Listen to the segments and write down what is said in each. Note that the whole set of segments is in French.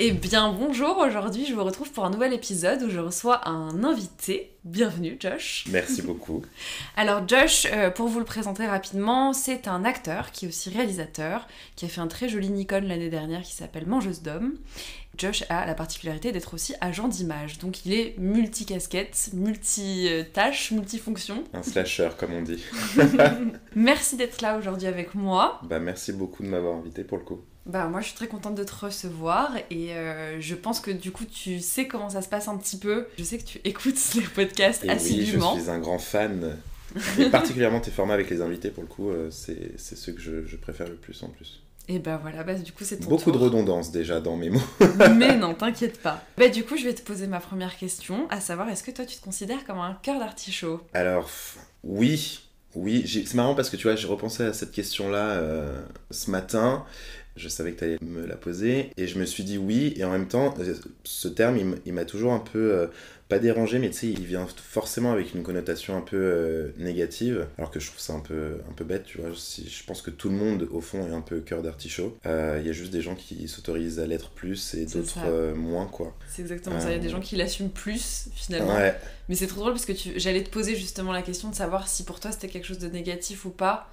Eh bien bonjour, aujourd'hui je vous retrouve pour un nouvel épisode où je reçois un invité. Bienvenue Josh. Merci beaucoup. Alors Josh, pour vous le présenter rapidement, c'est un acteur qui est aussi réalisateur, qui a fait un très joli Nikon l'année dernière qui s'appelle Mangeuse d'hommes. Josh a la particularité d'être aussi agent d'image, donc il est multicasquette, multitâche, multifonction. Un slasher comme on dit. Merci d'être là aujourd'hui avec moi. Merci beaucoup de m'avoir invité pour le coup. Moi je suis très contente de te recevoir et je pense que du coup tu sais comment ça se passe un petit peu. Je sais que tu écoutes les podcasts et assidûment. Oui, je suis un grand fan. Et particulièrement tes formats avec les invités pour le coup, c'est ceux que je préfère le plus en plus. Et voilà, du coup c'est ton Beaucoup tour. de redondance déjà dans mes mots. Mais non, t'inquiète pas. Du coup je vais te poser ma première question, à savoir est-ce que toi tu te considères comme un cœur d'artichaut ? Alors oui, c'est marrant parce que tu vois, j'ai repensé à cette question-là ce matin. Je savais que tu allais me la poser et je me suis dit oui, et en même temps ce terme il m'a toujours un peu pas dérangé, mais tu sais il vient forcément avec une connotation un peu négative, alors que je trouve ça un peu bête, tu vois. Je pense que tout le monde au fond est un peu cœur d'artichaut. Il y a juste des gens qui s'autorisent à l'être plus et d'autres moins, quoi. C'est exactement ça, il y a des gens qui l'assument plus finalement. Ouais. Mais c'est trop drôle parce que j'allais te poser justement la question de savoir si pour toi c'était quelque chose de négatif ou pas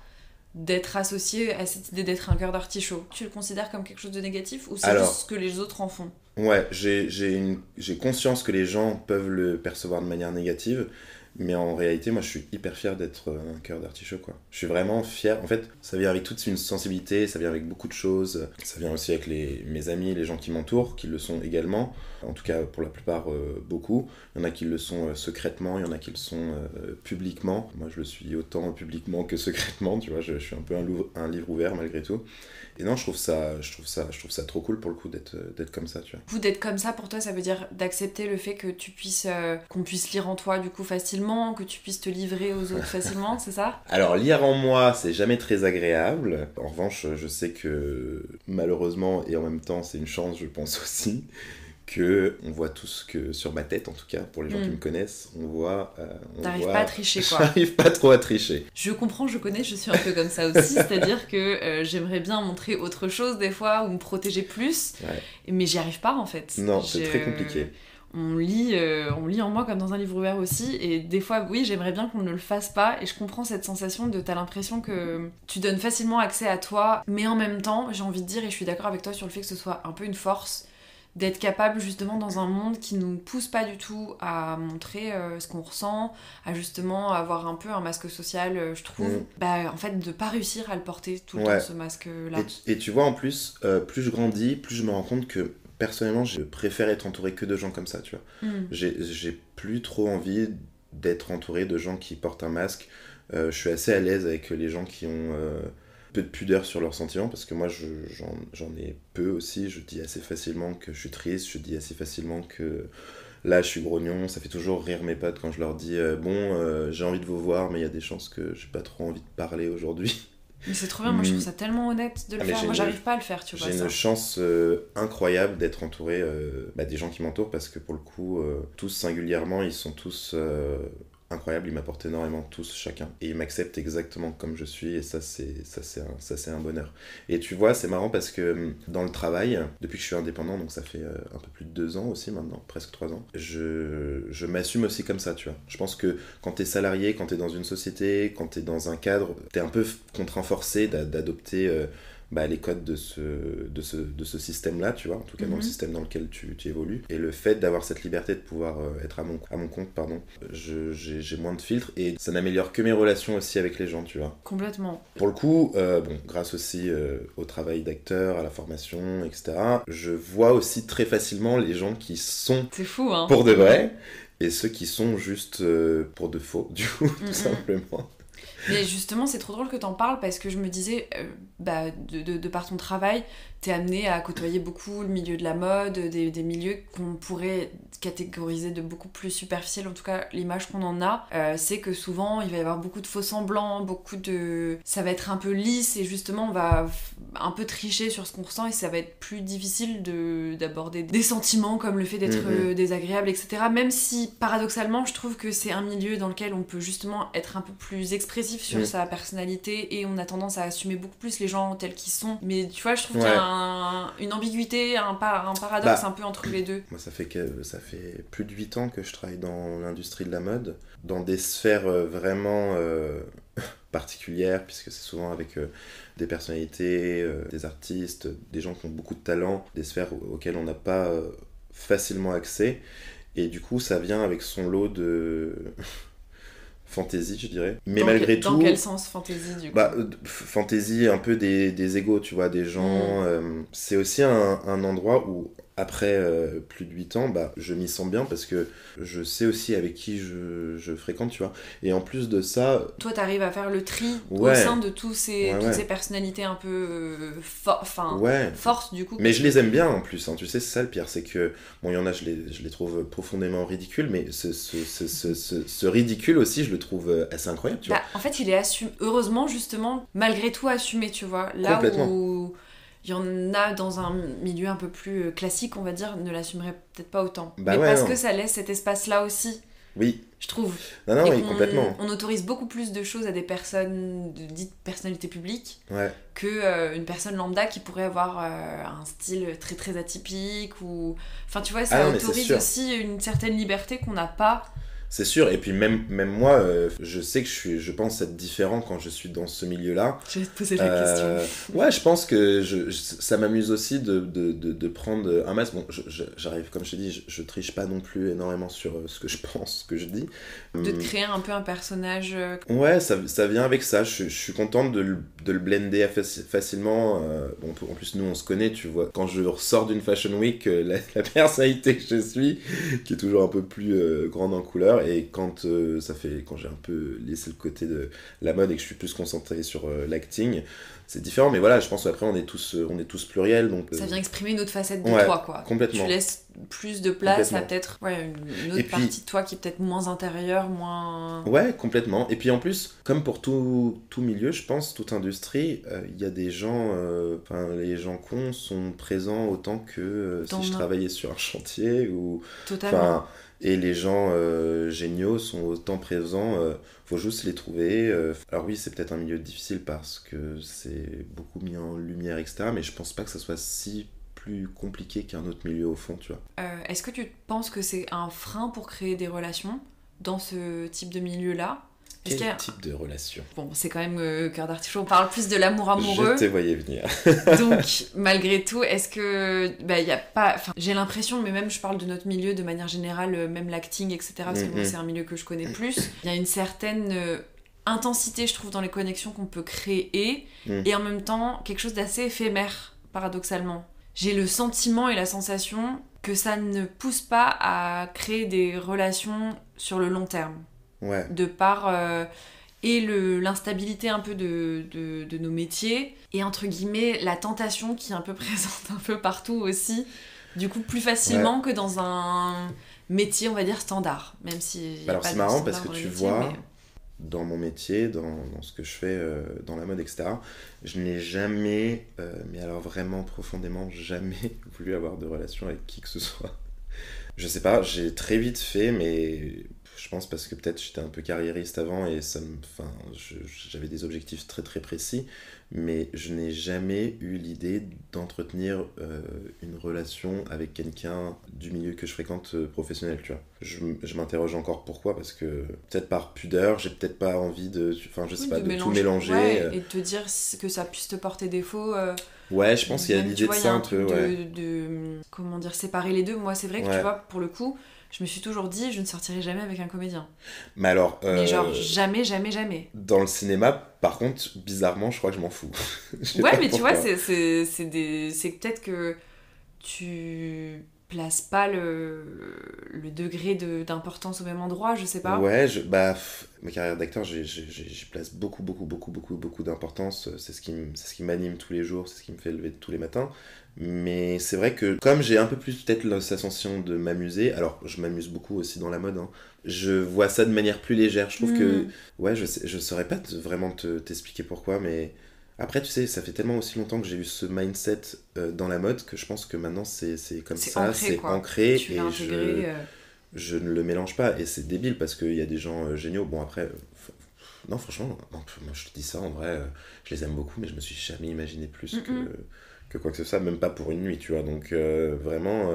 d'être associé à cette idée d'être un cœur d'artichaut. Tu le considères comme quelque chose de négatif ou c'est juste ce que les autres en font ? Ouais, j'ai conscience que les gens peuvent le percevoir de manière négative, mais en réalité, moi je suis hyper fier d'être un cœur d'artichaut, quoi. Je suis vraiment fier. En fait, ça vient avec toute une sensibilité, ça vient avec beaucoup de choses. Ça vient aussi avec mes amis, les gens qui m'entourent, qui le sont également. En tout cas, pour la plupart, beaucoup. Il y en a qui le sont secrètement, il y en a qui le sont publiquement. Moi, je le suis autant publiquement que secrètement, tu vois. Je suis un peu un livre ouvert malgré tout. Et non, je trouve ça trop cool pour le coup d'être comme ça, tu vois. Du coup, d'être comme ça, pour toi, ça veut dire d'accepter le fait que tu puisses, qu'on puisse lire en toi du coup facilement, que tu puisses te livrer aux autres facilement, c'est ça ? Alors, lire en moi, c'est jamais très agréable. En revanche, je sais que malheureusement, et en même temps, c'est une chance, je pense aussi, que on voit tous que sur ma tête, en tout cas, pour les gens qui me connaissent, on voit... T'arrives pas à tricher, quoi. J'arrive pas trop à tricher. Je comprends, je connais, je suis un peu comme ça aussi, c'est-à-dire que j'aimerais bien montrer autre chose des fois, ou me protéger plus, mais j'y arrive pas en fait. Non, c'est très compliqué. On lit en moi comme dans un livre ouvert aussi, et des fois, oui, j'aimerais bien qu'on ne le fasse pas, et je comprends cette sensation de t'as l'impression que tu donnes facilement accès à toi, mais en même temps, j'ai envie de dire, et je suis d'accord avec toi sur le fait que ce soit un peu une force, d'être capable justement dans un monde qui nous pousse pas du tout à montrer ce qu'on ressent, à justement avoir un peu un masque social, je trouve, en fait de pas réussir à le porter tout le temps, ce masque-là. Et tu vois, en plus, plus je grandis, plus je me rends compte que personnellement, je préfère être entouré que de gens comme ça, tu vois. J'ai plus trop envie d'être entouré de gens qui portent un masque. Je suis assez à l'aise avec les gens qui ont peu de pudeur sur leurs sentiments, parce que moi j'en ai peu aussi. Je dis assez facilement que je suis triste, je dis assez facilement que là je suis grognon. Ça fait toujours rire mes potes quand je leur dis j'ai envie de vous voir, mais il y a des chances que j'ai pas trop envie de parler aujourd'hui. Mais c'est trop bien, moi je trouve ça tellement honnête de le faire. Moi j'arrive pas à le faire, tu vois. J'ai une chance incroyable d'être entouré des gens qui m'entourent, parce que pour le coup, tous singulièrement, ils sont tous incroyables, ils m'apportent énormément tous chacun, et ils m'acceptent exactement comme je suis, et ça c'est un bonheur. Et tu vois, c'est marrant parce que dans le travail, depuis que je suis indépendant, donc ça fait un peu plus de 2 ans aussi maintenant, presque 3 ans, je m'assume aussi comme ça, tu vois. Je pense que quand t'es salarié, quand t'es dans une société, quand t'es dans un cadre, t'es un peu contraint forcé d'adopter les codes de ce système-là, tu vois, en tout cas dans le système dans lequel tu évolues. Et le fait d'avoir cette liberté de pouvoir être à mon compte, j'ai moins de filtres, et ça n'améliore que mes relations aussi avec les gens, tu vois. Complètement. Pour le coup, grâce aussi au travail d'acteur, à la formation, etc., je vois aussi très facilement les gens qui sont c'est fou, hein, pour de vrai, et ceux qui sont juste pour de faux, du coup, tout simplement. Mais justement, c'est trop drôle que t'en parles, parce que je me disais, de par ton travail, t'es amené à côtoyer beaucoup le milieu de la mode, des milieux qu'on pourrait catégoriser de beaucoup plus superficiels, en tout cas l'image qu'on en a, c'est que souvent il va y avoir beaucoup de faux semblants, ça va être un peu lisse, et justement on va un peu tricher sur ce qu'on ressent, et ça va être plus difficile d'aborder des sentiments comme le fait d'être désagréable, etc. Même si paradoxalement je trouve que c'est un milieu dans lequel on peut justement être un peu plus expressif, expressif sur sa personnalité et on a tendance à assumer beaucoup plus les gens tels qu'ils sont. Mais tu vois, je trouve qu'il y a une ambiguïté, un paradoxe un peu entre les deux. Moi, ça fait plus de 8 ans que je travaille dans l'industrie de la mode, dans des sphères vraiment particulières, puisque c'est souvent avec des personnalités, des artistes, des gens qui ont beaucoup de talent, des sphères auxquelles on n'a pas facilement accès. Et du coup, ça vient avec son lot de fantaisie, je dirais. Mais malgré tout... Dans quel sens, fantaisie, du coup? Fantaisie, un peu des égos, tu vois, des gens... c'est aussi un endroit où, après plus de 8 ans, je m'y sens bien parce que je sais aussi avec qui je fréquente, tu vois. Et en plus de ça... Toi, t'arrives à faire le tri au sein de toutes ces personnalités un peu fortes, du coup. Mais je les aime bien, en plus. Hein. Tu sais, c'est ça le pire. C'est que, bon, il y en a, je les trouve profondément ridicules, mais ce ridicule aussi, je le trouve assez incroyable, tu vois. En fait, il est assumé. Heureusement, justement, malgré tout assumé, tu vois. Là où... Il y en a dans un milieu un peu plus classique, on va dire, ne l'assumerait peut-être pas autant. Mais parce que ça laisse cet espace-là aussi. Oui. Je trouve. Non, oui, complètement. On autorise beaucoup plus de choses à des personnes dites personnalités publiques qu'une personne lambda qui pourrait avoir un style très très atypique ou... Enfin, tu vois, ça autorise aussi une certaine liberté qu'on n'a pas. C'est sûr, et puis même moi, je sais que je pense être différent quand je suis dans ce milieu-là. Je vais te poser la question. Ouais, je pense que ça m'amuse aussi de prendre un masque. Bon, j'arrive, comme je te dis, je triche pas non plus énormément sur ce que je pense, ce que je dis. De te créer un peu un personnage... Ouais, ça vient avec ça. Je suis contente de le blender facilement. En plus, nous, on se connaît, tu vois. Quand je ressors d'une Fashion Week, la personnalité que je suis, qui est toujours un peu plus grande en couleur, et quand j'ai un peu laissé le côté de la mode et que je suis plus concentré sur l'acting, c'est différent. Mais voilà, je pense qu'après on est tous pluriels, donc ça vient exprimer une autre facette de toi, quoi. Complètement. Tu laisses plus de place à peut-être une autre partie de toi qui est peut-être moins intérieure, moins... Ouais, complètement. Et puis en plus, comme pour tout milieu, je pense, toute industrie, il y a des gens, les gens cons sont présents autant que si je travaillais sur un chantier ou... Totalement. Et les gens géniaux sont autant présents, faut juste les trouver. Alors oui, c'est peut-être un milieu difficile parce que c'est beaucoup mis en lumière, etc. Mais je pense pas que ça soit si plus compliqué qu'un autre milieu au fond, tu vois. Est-ce que tu penses que c'est un frein pour créer des relations dans ce type de milieu-là? Quel type de relation? Bon, c'est quand même Cœur d'Artichaut, on parle plus de l'amour amoureux. Je te voyais venir. Donc, malgré tout, est-ce que... y a pas... j'ai l'impression, mais même je parle de notre milieu de manière générale, même l'acting, etc. Parce que moi, c'est un milieu que je connais plus. Il y a une certaine intensité, je trouve, dans les connexions qu'on peut créer. Et en même temps, quelque chose d'assez éphémère, paradoxalement. J'ai le sentiment et la sensation que ça ne pousse pas à créer des relations sur le long terme. Ouais. De par l'instabilité un peu de nos métiers et entre guillemets la tentation qui est un peu présente un peu partout aussi, du coup plus facilement que dans un métier on va dire standard, même si alors c'est marrant parce que tu vois dans mon métier, dans ce que je fais dans la mode, etc., je n'ai jamais, mais alors vraiment profondément jamais voulu avoir de relation avec qui que ce soit. Je sais pas, j'ai très vite fait, mais je pense parce que peut-être j'étais un peu carriériste avant et j'avais des objectifs très très précis, mais je n'ai jamais eu l'idée d'entretenir une relation avec quelqu'un du milieu que je fréquente professionnel, tu vois. Je m'interroge encore pourquoi, parce que peut-être par pudeur, j'ai peut-être pas envie de tout mélanger. Ouais, et de te dire que ça puisse te porter défaut. Ouais, je pense qu'il y a l'idée de ça un peu, comment dire, séparer les deux. Moi, c'est vrai que tu vois, pour le coup, je me suis toujours dit, je ne sortirai jamais avec un comédien. Mais alors... mais genre, jamais. Dans le cinéma, par contre, bizarrement, je crois que je m'en fous. Ouais, mais tu vois, c'est peut-être que tu places pas le degré d'importance au même endroit, je sais pas. Ouais, ma carrière d'acteur, j'y place beaucoup d'importance. C'est ce qui m'anime tous les jours, c'est ce qui me fait lever tous les matins. Mais c'est vrai que comme j'ai un peu plus peut-être la sensation de m'amuser, alors je m'amuse beaucoup aussi dans la mode, hein, je vois ça de manière plus légère. Je trouve que, ouais, je saurais pas vraiment t'expliquer pourquoi, mais après, tu sais, ça fait tellement aussi longtemps que j'ai eu ce mindset dans la mode que je pense que maintenant c'est comme ça, ancré, c'est ancré, tu et l'as intégré, je ne le mélange pas. Et c'est débile parce qu'il y a des gens géniaux. Bon, après, Non, franchement, non, moi je te dis ça, en vrai, je les aime beaucoup, mais je me suis jamais imaginé plus que quoi que ce soit, même pas pour une nuit, tu vois. Donc vraiment,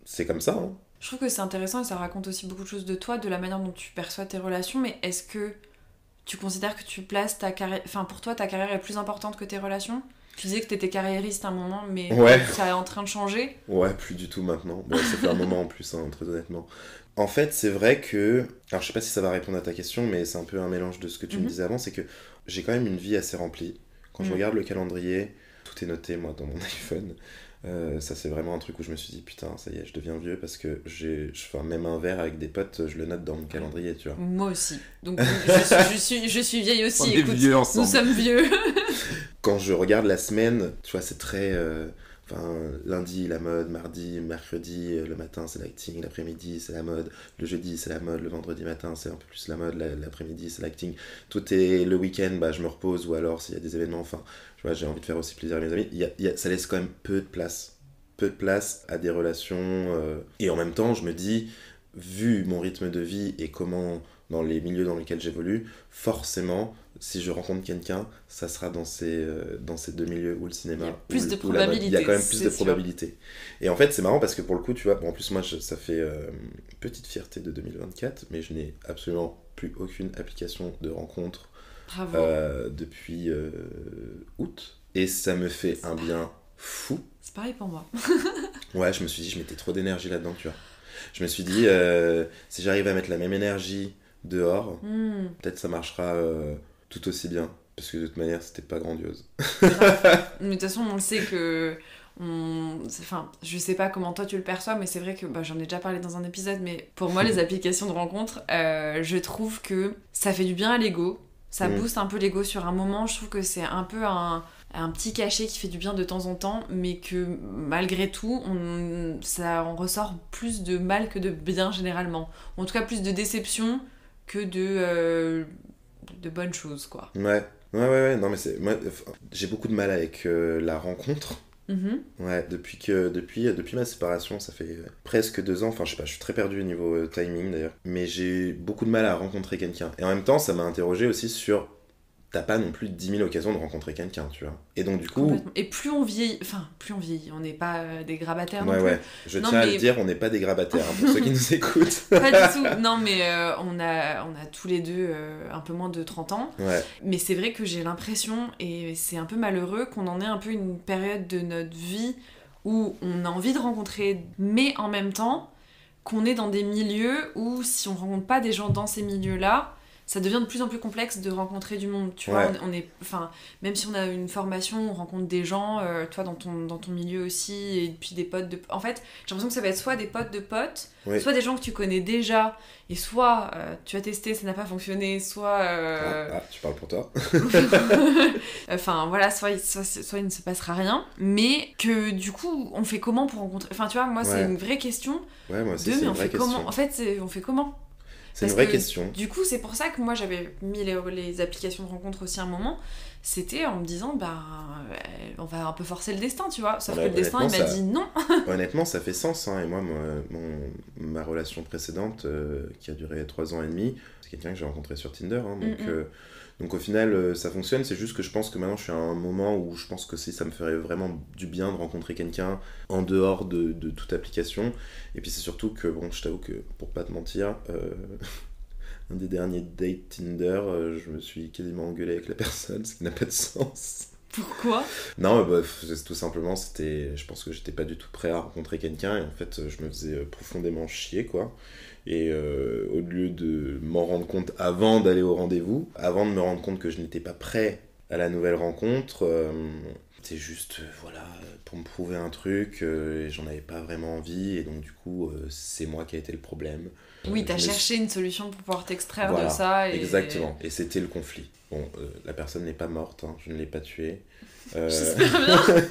c'est comme ça, hein. Je trouve que c'est intéressant et ça raconte aussi beaucoup de choses de toi, de la manière dont tu perçois tes relations, mais est-ce que tu considères que tu places ta carrière... Enfin, pour toi, ta carrière est plus importante que tes relations? Tu disais que t'étais carriériste à un moment, mais Ouais. ça est en train de changer. Ouais, plus du tout maintenant. Bon, ça fait un moment en plus, hein, très honnêtement. En fait, c'est vrai que... Alors, je sais pas si ça va répondre à ta question, mais c'est un peu un mélange de ce que tu me disais avant, c'est que j'ai quand même une vie assez remplie. Quand je regarde le calendrier, tout est noté, moi, dans mon iPhone. Ça, c'est vraiment un truc où je me suis dit, putain, ça y est, je deviens vieux, parce que je fais même un verre avec des potes, je le note dans mon calendrier, tu vois. Moi aussi. Donc, je suis vieille aussi. On est Écoute, vieux ensemble. nous sommes vieux. Quand je regarde la semaine, tu vois, c'est très... Enfin, lundi, la mode, mardi, mercredi, le matin, c'est l'acting, l'après-midi, c'est la mode, le jeudi, c'est la mode, le vendredi matin, c'est un peu plus la mode, l'après-midi, c'est l'acting. Tout est le week-end, bah, je me repose, ou alors s'il y a des événements, enfin, tu vois, j'ai envie de faire aussi plaisir à mes amis. Ça laisse quand même peu de place. Peu de place à des relations. Et en même temps, je me dis, vu mon rythme de vie et comment, dans les milieux dans lesquels j'évolue, forcément, si je rencontre quelqu'un, ça sera dans ces deux milieux, ou le cinéma, Il y a plus de ou la mode. Il y a quand même plus probabilités, de c'est sûr. probabilités. Et en fait, c'est marrant parce que pour le coup, tu vois, bon, en plus, moi, ça fait petite fierté de 2024, mais je n'ai absolument plus aucune application de rencontre Bravo. depuis août. Et ça me fait un bien fou. C'est pareil pour moi. Ouais, je me suis dit, je mettais trop d'énergie là-dedans, tu vois. Je me suis dit, si j'arrive à mettre la même énergie dehors, peut-être ça marchera tout aussi bien. Parce que de toute manière, c'était pas grandiose. Mais de toute façon, on le sait que... Enfin, je sais pas comment toi tu le perçois, mais c'est vrai que j'en ai déjà parlé dans un épisode, mais pour moi, les applications de rencontres, je trouve que ça fait du bien à l'ego. Ça booste un peu l'ego sur un moment. Je trouve que c'est un peu un petit cachet qui fait du bien de temps en temps, mais que malgré tout, ça en ressort plus de mal que de bien généralement. En tout cas, plus de déception que de bonnes choses, quoi. Ouais, non mais moi, j'ai beaucoup de mal avec la rencontre. Ouais, depuis ma séparation, ça fait presque 2 ans, enfin je sais pas, je suis très perdu au niveau timing d'ailleurs, mais j'ai beaucoup de mal à rencontrer quelqu'un. Et en même temps, ça m'a interrogé aussi sur, t'as pas non plus 10 000 occasions de rencontrer quelqu'un, tu vois. Et donc du coup... Et plus on vieillit, on n'est pas des grabataires non plus. Ouais, je tiens à le dire, on n'est pas des grabataires, hein, pour ceux qui nous écoutent. Pas du tout, non mais on a tous les deux un peu moins de 30 ans. Ouais. Mais c'est vrai que j'ai l'impression, et c'est un peu malheureux, qu'on en ait un peu une période de notre vie où on a envie de rencontrer, mais en même temps, qu'on est dans des milieux où si on rencontre pas des gens dans ces milieux-là, ça devient de plus en plus complexe de rencontrer du monde, tu vois. On est, enfin, même si on a une formation, on rencontre des gens, toi dans ton milieu aussi, et puis des potes de... En fait, j'ai l'impression que ça va être soit des potes de potes, soit des gens que tu connais déjà, et soit tu as testé, ça n'a pas fonctionné, soit... tu parles pour toi. Enfin, voilà, soit il ne se passera rien, mais que du coup, on fait comment pour rencontrer... Enfin, tu vois, moi, c'est une vraie question. Ouais, moi aussi, c'est une vraie question. En fait, on fait comment ? C'est une vraie question. Du coup, c'est pour ça que moi j'avais mis les applications de rencontre aussi un moment. C'était en me disant, on va un peu forcer le destin, tu vois. Sauf que le destin, il m'a dit non. Honnêtement, ça fait sens. Hein. Et moi, ma relation précédente, qui a duré 3 ans et demi, c'est quelqu'un que j'ai rencontré sur Tinder. Hein, donc au final, ça fonctionne. C'est juste que je pense que maintenant, je suis à un moment où je pense que ça me ferait vraiment du bien de rencontrer quelqu'un en dehors de toute application. Et puis c'est surtout que, bon, je t'avoue que, pour pas te mentir, un des derniers dates Tinder, je me suis quasiment engueulé avec la personne, ce qui n'a pas de sens. Pourquoi ? Non, tout simplement, je pense que j'étais pas du tout prêt à rencontrer quelqu'un, et en fait, je me faisais profondément chier, quoi. Et au lieu de m'en rendre compte avant d'aller au rendez-vous, avant de me rendre compte que je n'étais pas prêt à la nouvelle rencontre, c'est juste, pour me prouver un truc, et j'en avais pas vraiment envie, et donc du coup, c'est moi qui a été le problème. Oui, t'as cherché une solution pour pouvoir t'extraire de ça. Exactement, et c'était le conflit. Bon, la personne n'est pas morte, hein, je ne l'ai pas tuée. J'espère bien.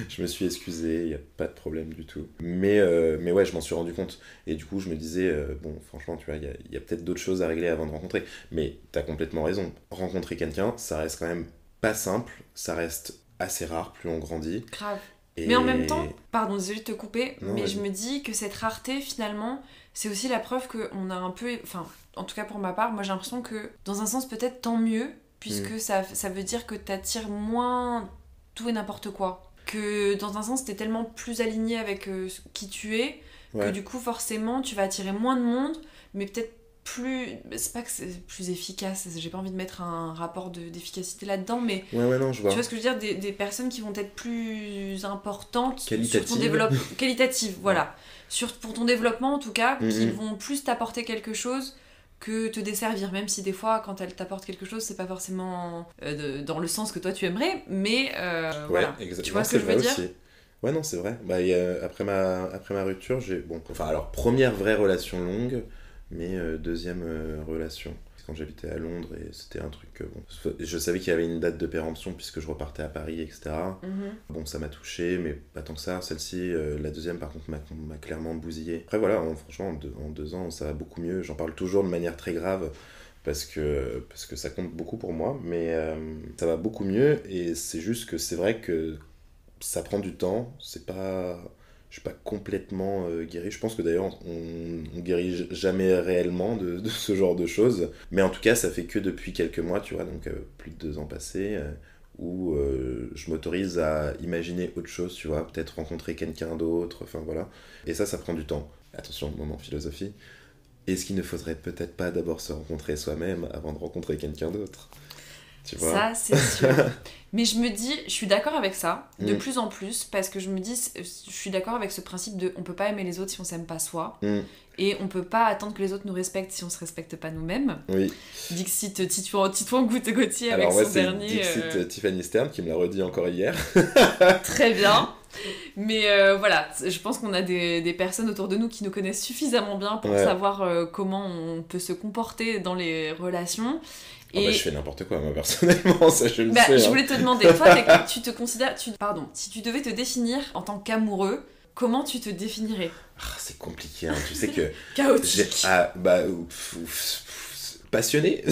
Je me suis excusé, il n'y a pas de problème du tout. Mais ouais, je m'en suis rendu compte. Et du coup, je me disais, bon, franchement, tu vois, il y a peut-être d'autres choses à régler avant de rencontrer. Mais t'as complètement raison. Rencontrer quelqu'un, ça reste quand même pas simple. Ça reste assez rare, plus on grandit. Grave. Mais en même temps, pardon, désolée de te couper, Non, mais vas-y. je me dis que cette rareté, finalement, c'est aussi la preuve qu'on a un peu... Enfin, en tout cas pour ma part, moi j'ai l'impression que, dans un sens peut-être tant mieux, puisque ça veut dire que t'attires moins tout et n'importe quoi. Que dans un sens, t'es tellement plus aligné avec qui tu es, que Ouais. du coup, forcément, tu vas attirer moins de monde, mais peut-être plus... C'est pas que c'est plus efficace, j'ai pas envie de mettre un rapport d'efficacité là-dedans, mais... Ouais, non, je vois. Tu vois ce que je veux dire, des personnes qui vont être plus importantes sur ton Qualitatives. développement. Qualitatives, voilà. Pour ton développement, en tout cas, qui Mhm. vont plus t'apporter quelque chose que te desservir. Même si des fois, quand elles t'apportent quelque chose, c'est pas forcément dans le sens que toi tu aimerais, mais voilà. exactement. Tu vois ce que je veux dire? Ouais, non, c'est vrai. Bah, après ma rupture, j'ai... Bon, enfin, alors, première vraie relation longue, mais deuxième relation. Quand j'habitais à Londres, et c'était un truc... bon, je savais qu'il y avait une date de péremption, puisque je repartais à Paris, etc. Mhm. Bon, ça m'a touché, mais pas tant que ça. Celle-ci, la deuxième, par contre, m'a clairement bousillé. Après, voilà, franchement, en 2 ans, ça va beaucoup mieux. J'en parle toujours de manière très grave, parce que ça compte beaucoup pour moi, mais ça va beaucoup mieux, et c'est juste que c'est vrai que ça prend du temps, c'est pas... Je suis pas complètement guéri. Je pense que d'ailleurs, on guérit jamais réellement de ce genre de choses. Mais en tout cas, ça fait que depuis quelques mois, tu vois, donc plus de 2 ans passés, où je m'autorise à imaginer autre chose, tu vois, peut-être rencontrer quelqu'un d'autre, enfin voilà. Et ça prend du temps. Attention, moment philosophie. Est-ce qu'il ne faudrait peut-être pas d'abord se rencontrer soi-même avant de rencontrer quelqu'un d'autre? Tu vois? Ça, c'est sûr. Mais je me dis, je suis d'accord avec ça, de Mm. plus en plus, parce que je me dis, je suis d'accord avec ce principe de on peut pas aimer les autres si on s'aime pas soi, Mm. et on peut pas attendre que les autres nous respectent si on se respecte pas nous-mêmes. Oui. Dixit Titouan Gauthier avec Alors moi, son c'est dernier. Dixit Tiffany Stern qui me l'a redit encore hier. Très bien. Mais voilà, je pense qu'on a des personnes autour de nous qui nous connaissent suffisamment bien pour Ouais. savoir comment on peut se comporter dans les relations. Ah bah, je fais n'importe quoi, moi, personnellement, ça je le Bah, sais. je hein. voulais te demander, toi, tu te considères... Pardon, si tu devais te définir en tant qu'amoureux, comment tu te définirais? Ah, c'est compliqué, hein. Tu sais que Chaotique. passionné.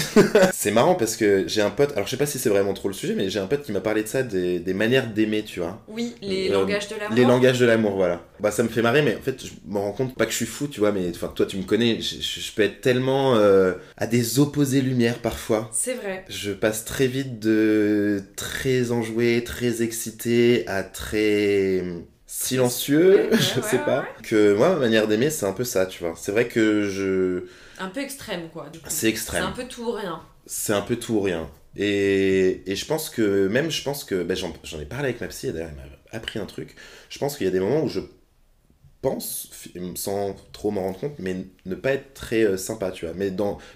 C'est marrant parce que j'ai un pote, alors je sais pas si c'est vraiment trop le sujet, mais j'ai un pote qui m'a parlé de ça, des manières d'aimer, tu vois. Oui, les langages de l'amour. Les langages de l'amour, voilà. Bah ça me fait marrer, mais en fait je me rends compte, pas que je suis fou, tu vois, mais enfin toi tu me connais, je peux être tellement à des opposés lumières parfois. C'est vrai. Je passe très vite de très enjoué, très excité à très silencieux, Ouais, je ouais, sais ouais, pas. Que moi, ma manière d'aimer, c'est un peu ça, tu vois. C'est vrai que Un peu extrême, quoi. Du coup. c'est extrême. C'est un peu tout ou rien. C'est un peu tout ou rien. Et je pense que, bah, j'en ai parlé avec ma psy, et d'ailleurs, elle m'a appris un truc. Je pense qu'il y a des moments où je pense, sans trop m'en rendre compte, mais ne pas être très sympa, tu vois.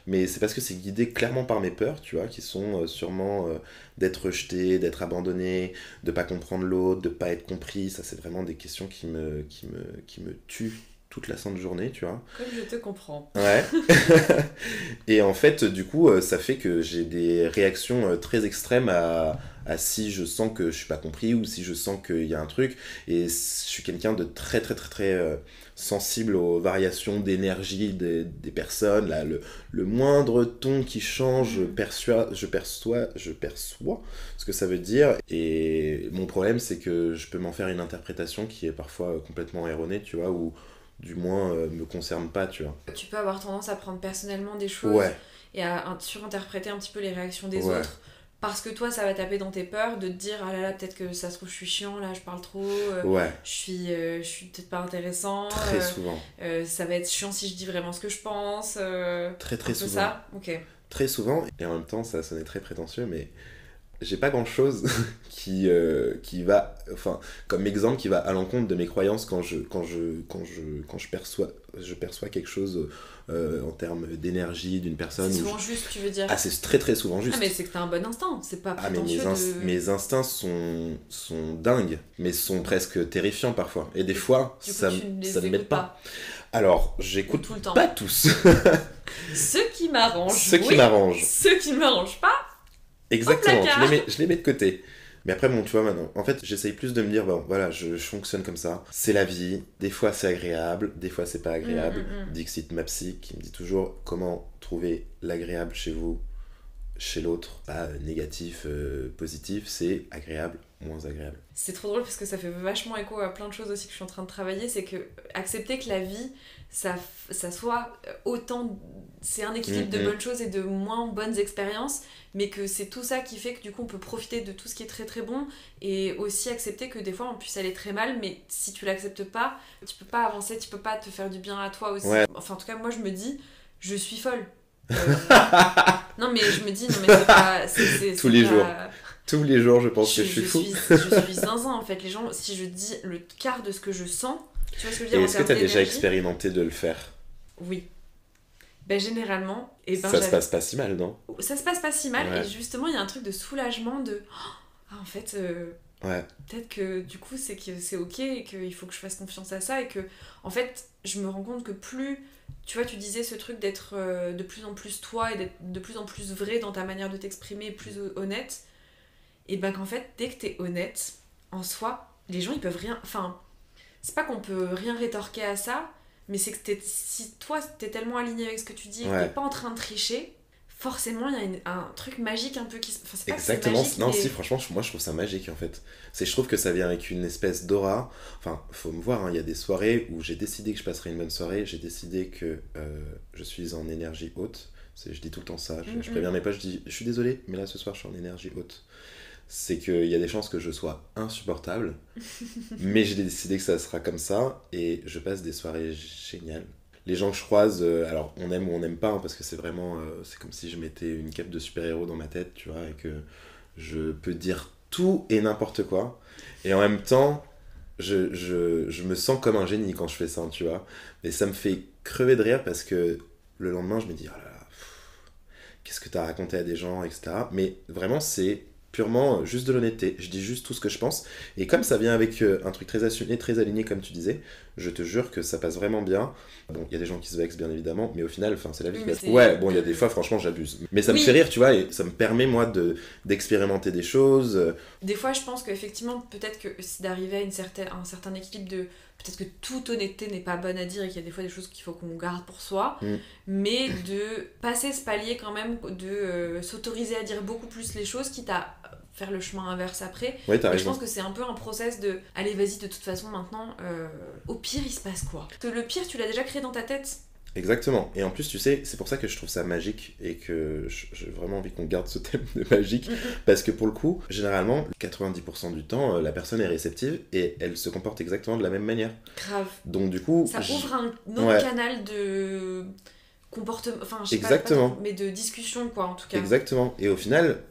Mais c'est parce que c'est guidé clairement par mes peurs, tu vois, qui sont sûrement d'être rejeté, d'être abandonné, de pas comprendre l'autre, de pas être compris. Ça, c'est vraiment des questions qui me tuent toute la sainte journée, tu vois. Comme je te comprends. Ouais. Et en fait, du coup, ça fait que j'ai des réactions très extrêmes à si je sens que je suis pas compris ou si je sens qu'il y a un truc. Et je suis quelqu'un de très, très, très, très sensible aux variations d'énergie des personnes. Là, le moindre ton qui change, je perçois ce que ça veut dire. Et mon problème, c'est que je peux m'en faire une interprétation qui est parfois complètement erronée, tu vois, ou du moins me concerne pas, tu vois. Tu peux avoir tendance à prendre personnellement des choses Ouais, et à surinterpréter un petit peu les réactions des Ouais. autres. Parce que toi, ça va taper dans tes peurs de te dire ah là là, peut-être que ça se trouve, je suis chiant, là, je parle trop, ouais, je suis peut-être pas intéressant, très souvent. ça va être chiant si je dis vraiment ce que je pense. Très, Un très peu souvent. ça. Ok. Très souvent, et en même temps, ça sonnait très prétentieux, mais j'ai pas grand chose qui va, enfin, comme exemple, qui va à l'encontre de mes croyances quand je perçois quelque chose en termes d'énergie d'une personne. C'est souvent juste, tu veux dire. Ah, c'est très très souvent juste. Ah, mais c'est que t'as un bon instinct, c'est pas Ah, mais prétentieux mes instincts sont dingues, mais sont presque terrifiants parfois. Et des fois, Du coup, ça tu ne les ne m'aide écoutes pas. Alors, j'écoute tout le temps. pas tous. Ceux qui m'arrangent. Ceux qui oui. m'arrangent. Ceux qui ne m'arrangent pas. Exactement, Au placard. je les mets de côté. Mais après, bon, tu vois, maintenant, en fait, j'essaye plus de me dire, bon, voilà, je fonctionne comme ça. C'est la vie. Des fois, c'est agréable. Des fois, c'est pas agréable. Dixit ma psy qui me dit toujours comment trouver l'agréable chez vous. chez l'autre, pas négatif, positif, c'est agréable, moins agréable. C'est trop drôle parce que ça fait vachement écho à plein de choses aussi que je suis en train de travailler, c'est que accepter que la vie, ça soit autant... C'est un équilibre de bonnes choses et de moins bonnes expériences, mais que c'est tout ça qui fait que du coup on peut profiter de tout ce qui est très très bon, et aussi accepter que des fois on puisse aller très mal, mais si tu l'acceptes pas, tu peux pas avancer, tu peux pas te faire du bien à toi aussi. Ouais. Enfin en tout cas moi je me dis, je suis folle. Non mais je me dis, non mais c'est pas... Tous les jours. Tous les jours, je pense que je suis fou. Je suis zinzin en fait. Les gens, si je dis le quart de ce que je sens, tu vois ce que je veux dire? Et est-ce que tu as déjà expérimenté de le faire? Oui. Ben généralement. Ça se passe pas si mal, non? Ça se passe pas si mal, ouais. Et justement, il y a un truc de soulagement de. Ah, en fait, ouais. peut-être que du coup, c'est que c'est ok et qu'il faut que je fasse confiance à ça et que, en fait, je me rends compte que plus. Tu vois, tu disais ce truc d'être de plus en plus toi et d'être de plus en plus vrai dans ta manière de t'exprimer, plus honnête. Et ben qu'en fait, dès que t'es honnête, en soi, les gens ils peuvent rien... Enfin, c'est pas qu'on peut rien rétorquer à ça, mais c'est que si toi t'es tellement aligné avec ce que tu dis et que t'es pas en train de tricher, forcément il y a un truc magique un peu qui se... Enfin, c'est pas exactement, magique, non mais... si franchement moi je trouve ça magique en fait. Je trouve que ça vient avec une espèce d'aura. Enfin, faut me voir, il y a des soirées où j'ai décidé que je passerais une bonne soirée, j'ai décidé que je suis en énergie haute. Je dis tout le temps ça, je préviens mes potes, je dis je suis désolé, mais là ce soir je suis en énergie haute. C'est qu'il y a des chances que je sois insupportable, mais j'ai décidé que ça sera comme ça, et je passe des soirées géniales. Les gens que je croise, alors on aime ou on n'aime pas, parce que c'est vraiment, c'est comme si je mettais une cape de super-héros dans ma tête, tu vois, et que je peux dire tout et n'importe quoi, et en même temps, je me sens comme un génie quand je fais ça, tu vois, mais ça me fait crever de rire, parce que le lendemain, je me dis, oh là là, qu'est-ce que t'as raconté à des gens, etc. Mais vraiment, c'est purement juste de l'honnêteté, je dis juste tout ce que je pense, et comme ça vient avec un truc très assumé, très aligné comme tu disais, je te jure que ça passe vraiment bien. Bon, il y a des gens qui se vexent bien évidemment, mais au final, c'est la vie qui va... Ouais, bon, il y a des fois franchement j'abuse, mais ça me fait rire, tu vois, et ça me permet moi d'expérimenter des choses. Des fois je pense qu'effectivement, peut-être que c'est d'arriver à un certain équilibre de... Peut-être que toute honnêteté n'est pas bonne à dire et qu'il y a des fois des choses qu'il faut qu'on garde pour soi, mais de passer ce palier quand même, de s'autoriser à dire beaucoup plus les choses, quitte à faire le chemin inverse après. Ouais, t'as raison. Je pense que c'est un peu un process de allez vas-y, de toute façon maintenant, au pire il se passe quoi? Parce que le pire tu l'as déjà créé dans ta tête. Exactement, et en plus tu sais, c'est pour ça que je trouve ça magique et que j'ai vraiment envie qu'on garde ce thème de magique, parce que pour le coup, généralement, 90% du temps, la personne est réceptive et elle se comporte exactement de la même manière. Grave. Donc du coup... Ça ouvre un autre canal de... comportement, enfin je sais exactement. Pas, mais de discussion quoi en tout cas. Exactement, et au final,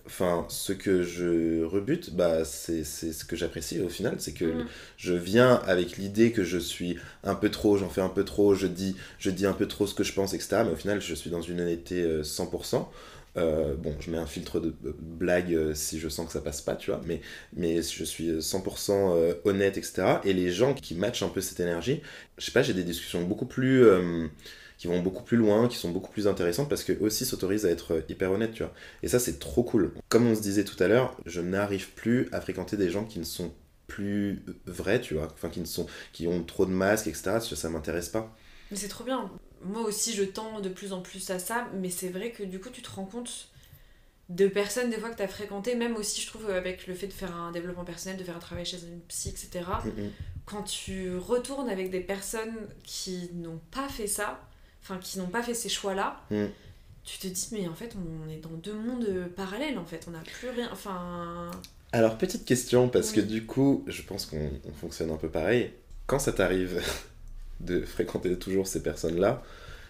ce que je rebute, c'est ce que j'apprécie au final, c'est que je viens avec l'idée que je suis un peu trop, j'en fais un peu trop, je dis un peu trop ce que je pense, etc. Mais au final, je suis dans une honnêteté 100%. Bon, je mets un filtre de blague si je sens que ça passe pas, tu vois, mais je suis 100% honnête, etc. Et les gens qui matchent un peu cette énergie, je sais pas, j'ai des discussions beaucoup plus... qui vont beaucoup plus loin, qui sont beaucoup plus intéressantes, parce qu'eux aussi s'autorisent à être hyper honnêtes, tu vois. Et ça, c'est trop cool. Comme on se disait tout à l'heure, je n'arrive plus à fréquenter des gens qui ne sont plus vrais, tu vois, enfin qui ont trop de masques, etc., parce que ça m'intéresse pas. Mais c'est trop bien. Moi aussi, je tends de plus en plus à ça, mais c'est vrai que du coup, tu te rends compte de personnes, des fois, que tu as fréquentées, même aussi, je trouve, avec le fait de faire un développement personnel, de faire un travail chez une psy, etc. Quand tu retournes avec des personnes qui n'ont pas fait ça, enfin qui n'ont pas fait ces choix-là, tu te dis mais en fait on est dans deux mondes parallèles en fait, on n'a plus rien, enfin... Alors petite question, parce que du coup je pense qu'on fonctionne un peu pareil, quand ça t'arrive de fréquenter toujours ces personnes-là?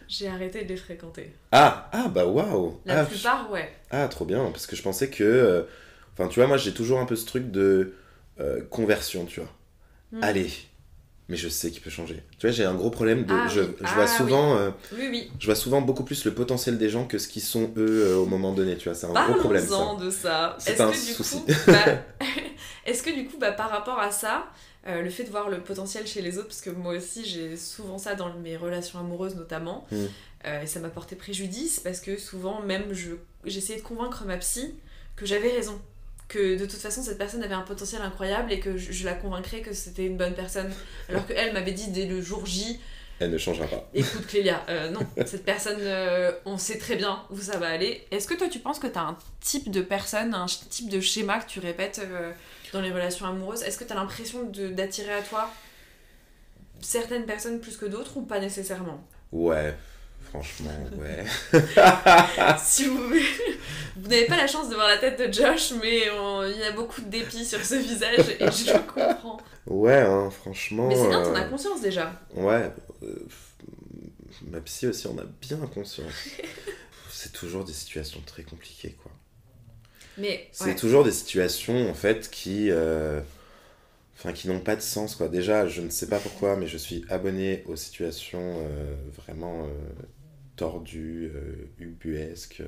J'ai arrêté de les fréquenter. Ah bah waouh. La plupart ouais. Ah trop bien, parce que je pensais que... Enfin tu vois, moi j'ai toujours un peu ce truc de conversion, tu vois. Allez, mais je sais qu'il peut changer. Tu vois, j'ai un gros problème de... je vois souvent... Je vois souvent beaucoup plus le potentiel des gens que ce qu'ils sont eux au moment donné, tu vois. C'est un gros problème, ça. Parlons-en de ça. C'est un souci. Est-ce que du coup, par rapport à ça, le fait de voir le potentiel chez les autres, parce que moi aussi j'ai souvent ça dans mes relations amoureuses notamment, et ça m'a porté préjudice, parce que souvent même j'essayais de convaincre ma psy que j'avais raison. Que de toute façon cette personne avait un potentiel incroyable et que je la convaincrais que c'était une bonne personne, alors qu'elle m'avait dit dès le jour J Elle ne changera pas. Écoute Clélia, non, cette personne, on sait très bien où ça va aller. Est-ce que toi tu penses que t'as un type de personne, un type de schéma que tu répètes dans les relations amoureuses? Est-ce que t'as l'impression d'attirer à toi certaines personnes plus que d'autres ou pas nécessairement? Ouais, franchement, ouais. Si vous n'avez pas la chance de voir la tête de Josh, mais il y a beaucoup de dépit sur ce visage et je le comprends. Ouais, hein, franchement... Mais c'est bien, t'en as conscience déjà. Ouais, ma psy aussi en a bien conscience. C'est toujours des situations très compliquées, quoi. Mais, c'est toujours des situations, en fait, qui n'ont pas de sens, quoi. Déjà, je ne sais pas pourquoi, mais je suis abonné aux situations vraiment tordues, ubuesques,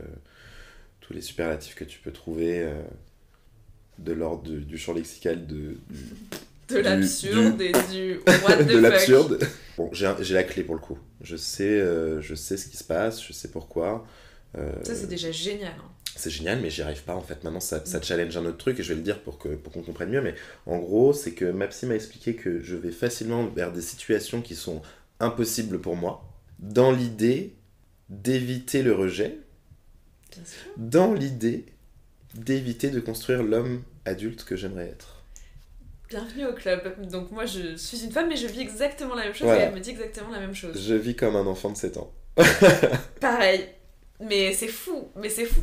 tous les superlatifs que tu peux trouver de l'ordre du champ lexical de l'absurde et du what the de fuck. l'absurde. Bon, j'ai la clé pour le coup. Je sais ce qui se passe, je sais pourquoi. Ça, c'est déjà génial. Hein. C'est génial, mais j'y arrive pas en fait. Maintenant, ça challenge un autre truc et je vais le dire pour qu'on comprenne mieux. Mais en gros, c'est que ma psy m'a expliqué que je vais facilement vers des situations qui sont impossibles pour moi, dans l'idée d'éviter le rejet, dans l'idée d'éviter de construire l'homme adulte que j'aimerais être. Bienvenue au club. Donc moi, je suis une femme, mais je vis exactement la même chose et elle me dit exactement la même chose. Je vis comme un enfant de 7 ans. Pareil. Mais c'est fou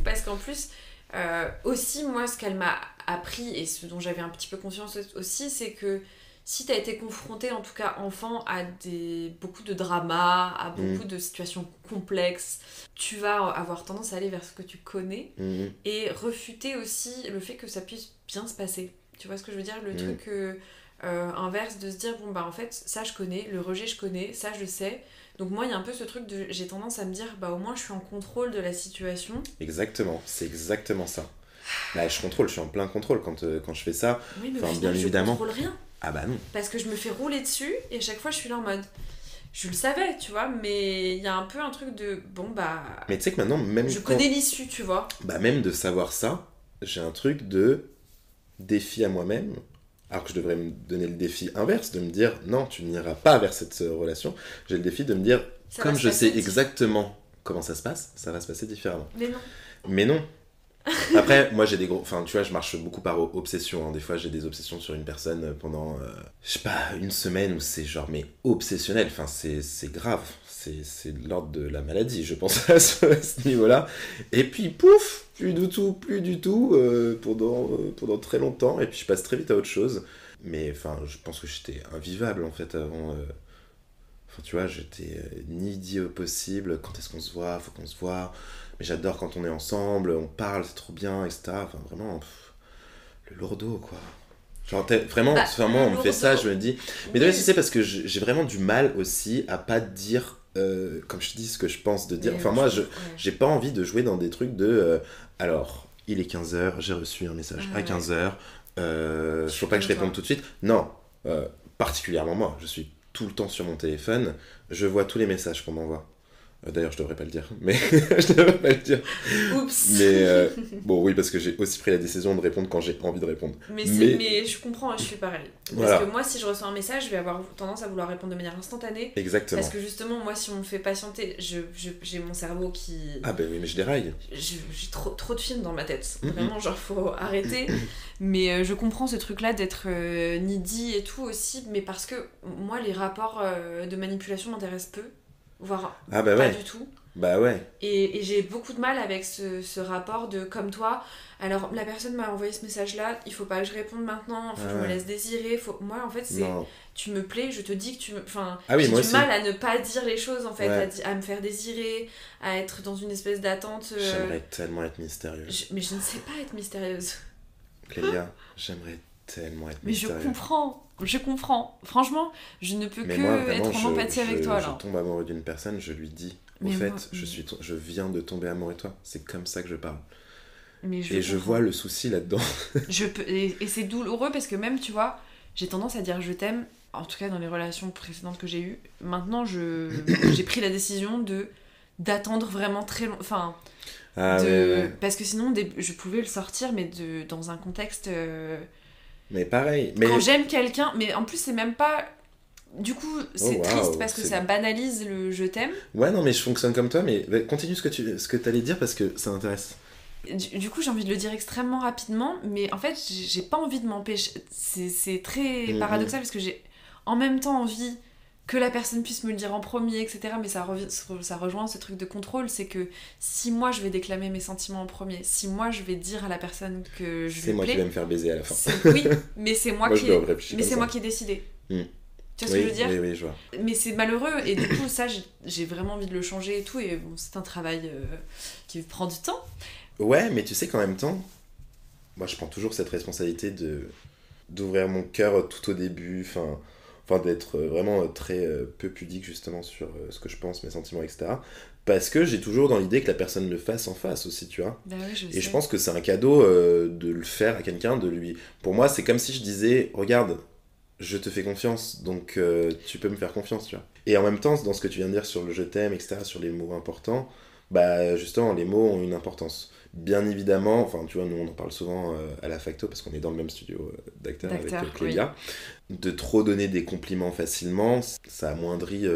parce qu'en plus, aussi, moi, ce qu'elle m'a appris et ce dont j'avais un petit peu conscience aussi, c'est que si t'as été confronté, en tout cas enfant, à beaucoup de dramas, à beaucoup de situations complexes, tu vas avoir tendance à aller vers ce que tu connais et refuter aussi le fait que ça puisse bien se passer. Tu vois ce que je veux dire? Le truc inverse de se dire, bon, bah en fait, ça je connais, le rejet je connais, ça je sais. Donc moi, il y a un peu ce truc de... J'ai tendance à me dire, bah au moins je suis en contrôle de la situation. Exactement, c'est exactement ça. Là, je suis en plein contrôle quand je fais ça. Oui, mais enfin, au final, bien évidemment. Je contrôle rien. Ah bah non. Parce que je me fais rouler dessus et à chaque fois je suis là en mode... Je le savais, tu vois, mais il y a un peu un truc de... Bon, bah... Mais tu sais que maintenant, même je connais l'issue, tu vois. Bah même de savoir ça, j'ai un truc de défi à moi-même, alors que je devrais me donner le défi inverse, de me dire, non, tu n'iras pas vers cette relation. J'ai le défi de me dire, ça comme je sais exactement comment ça se passe, ça va se passer différemment. Mais non. Après, moi j'ai des gros... Enfin, tu vois, je marche beaucoup par obsession. Hein. Des fois, j'ai des obsessions sur une personne pendant, je sais pas, une semaine où c'est genre, mais obsessionnel. Enfin, c'est grave. C'est de l'ordre de la maladie, je pense, à ce niveau-là. Et puis, pouf, plus du tout, pendant très longtemps. Et puis, je passe très vite à autre chose. Mais, enfin, je pense que j'étais invivable, en fait, avant... Enfin, tu vois, j'étais ni dit au possible. Quand est-ce qu'on se voit? Faut qu'on se voit. Mais j'adore quand on est ensemble, on parle, c'est trop bien, etc. Enfin, vraiment, le lourdeau, quoi. Genre, vraiment, moi, on me fait ça, je me dis... Mais d'ailleurs, c'est parce que j'ai vraiment du mal aussi à pas dire... comme je te dis ce que je pense de dire. Enfin, moi, j'ai pas envie de jouer dans des trucs de... alors, il est 15h, j'ai reçu un message à 15h, faut pas que je réponde tout de suite. Non, particulièrement moi, je suis tout le temps sur mon téléphone, je vois tous les messages qu'on m'envoie. D'ailleurs, je devrais pas le dire, mais je devrais pas le dire. Oups. Mais bon, oui, parce que j'ai aussi pris la décision de répondre quand j'ai envie de répondre. Mais je comprends, je suis pareil. Voilà. Parce que moi, si je reçois un message, je vais avoir tendance à vouloir répondre de manière instantanée. Exactement. Parce que justement, moi, si on me fait patienter, j'ai mon cerveau qui... Ah ben oui, mais je déraille. J'ai trop de films dans ma tête. Vraiment, genre, faut arrêter. Mais je comprends ce truc-là d'être needy et tout aussi, mais parce que moi, les rapports de manipulation m'intéressent peu. Voire pas du tout. Bah ouais. Et j'ai beaucoup de mal avec ce rapport de comme toi. Alors la personne m'a envoyé ce message là, il faut pas que je réponde maintenant, faut que je me laisse désirer. Moi en fait c'est tu me plais, je te dis que tu me. Enfin, j'ai du mal à ne pas dire les choses en fait, à me faire désirer, à être dans une espèce d'attente. J'aimerais tellement être mystérieuse. Mais je ne sais pas être mystérieuse. Clélia, j'aimerais tellement être mystérieuse. Mais je comprends. Franchement, je ne peux être en empathie avec toi. Je tombe amoureux d'une personne, je lui dis, au fait, je viens de tomber amoureux de toi. C'est comme ça que je parle. Je vois le souci là-dedans. Et c'est douloureux parce que même, tu vois, j'ai tendance à dire je t'aime, en tout cas dans les relations précédentes que j'ai eues. Maintenant, j'ai pris la décision d'attendre vraiment très longtemps. Enfin, parce que sinon, je pouvais le sortir, mais dans un contexte... Mais pareil. Quand j'aime quelqu'un, mais en plus c'est même pas Du coup, Oh, c'est waouh, triste parce que c'est ça bon. banalise le je t'aime. Ouais, non, mais je fonctionne comme toi, mais continue ce que t'allais dire parce que ça m'intéresse. Du coup, j'ai envie de le dire extrêmement rapidement, mais en fait, j'ai pas envie de m'empêcher. C'est très Mhm. paradoxal parce que j'ai en même temps envie que la personne puisse me le dire en premier, etc. Mais ça rejoint ce truc de contrôle, c'est que si moi je vais déclamer mes sentiments en premier, si moi je vais dire à la personne que je C'est lui moi qui vais me plais, faire baiser à la fin. oui, mais c'est moi Moi, je qui dois ai, réfléchir mais comme c'est ça. moi qui ai décidé. Hmm. Tu vois ce que je Oui, veux dire? oui, oui, je vois. Mais c'est malheureux et du coup ça j'ai vraiment envie de le changer et tout et bon, c'est un travail qui prend du temps. Ouais, mais tu sais qu'en même temps, moi, je prends toujours cette responsabilité d'ouvrir mon cœur tout au début, enfin d'être vraiment très peu pudique justement sur ce que je pense, mes sentiments, etc. Parce que j'ai toujours dans l'idée que la personne le fasse en face aussi, tu vois. Bah oui, je Et je sais. pense que c'est un cadeau de le faire à quelqu'un, de lui. Pour moi, c'est comme si je disais, regarde, je te fais confiance, donc tu peux me faire confiance, tu vois. Et en même temps, dans ce que tu viens de dire sur le je t'aime, etc., sur les mots importants, bah justement, les mots ont une importance. Bien évidemment, enfin, tu vois, nous on en parle souvent à la facto parce qu'on est dans le même studio d'acteurs avec D'acteur, oui. Clélia. De trop donner des compliments facilement, ça amoindrit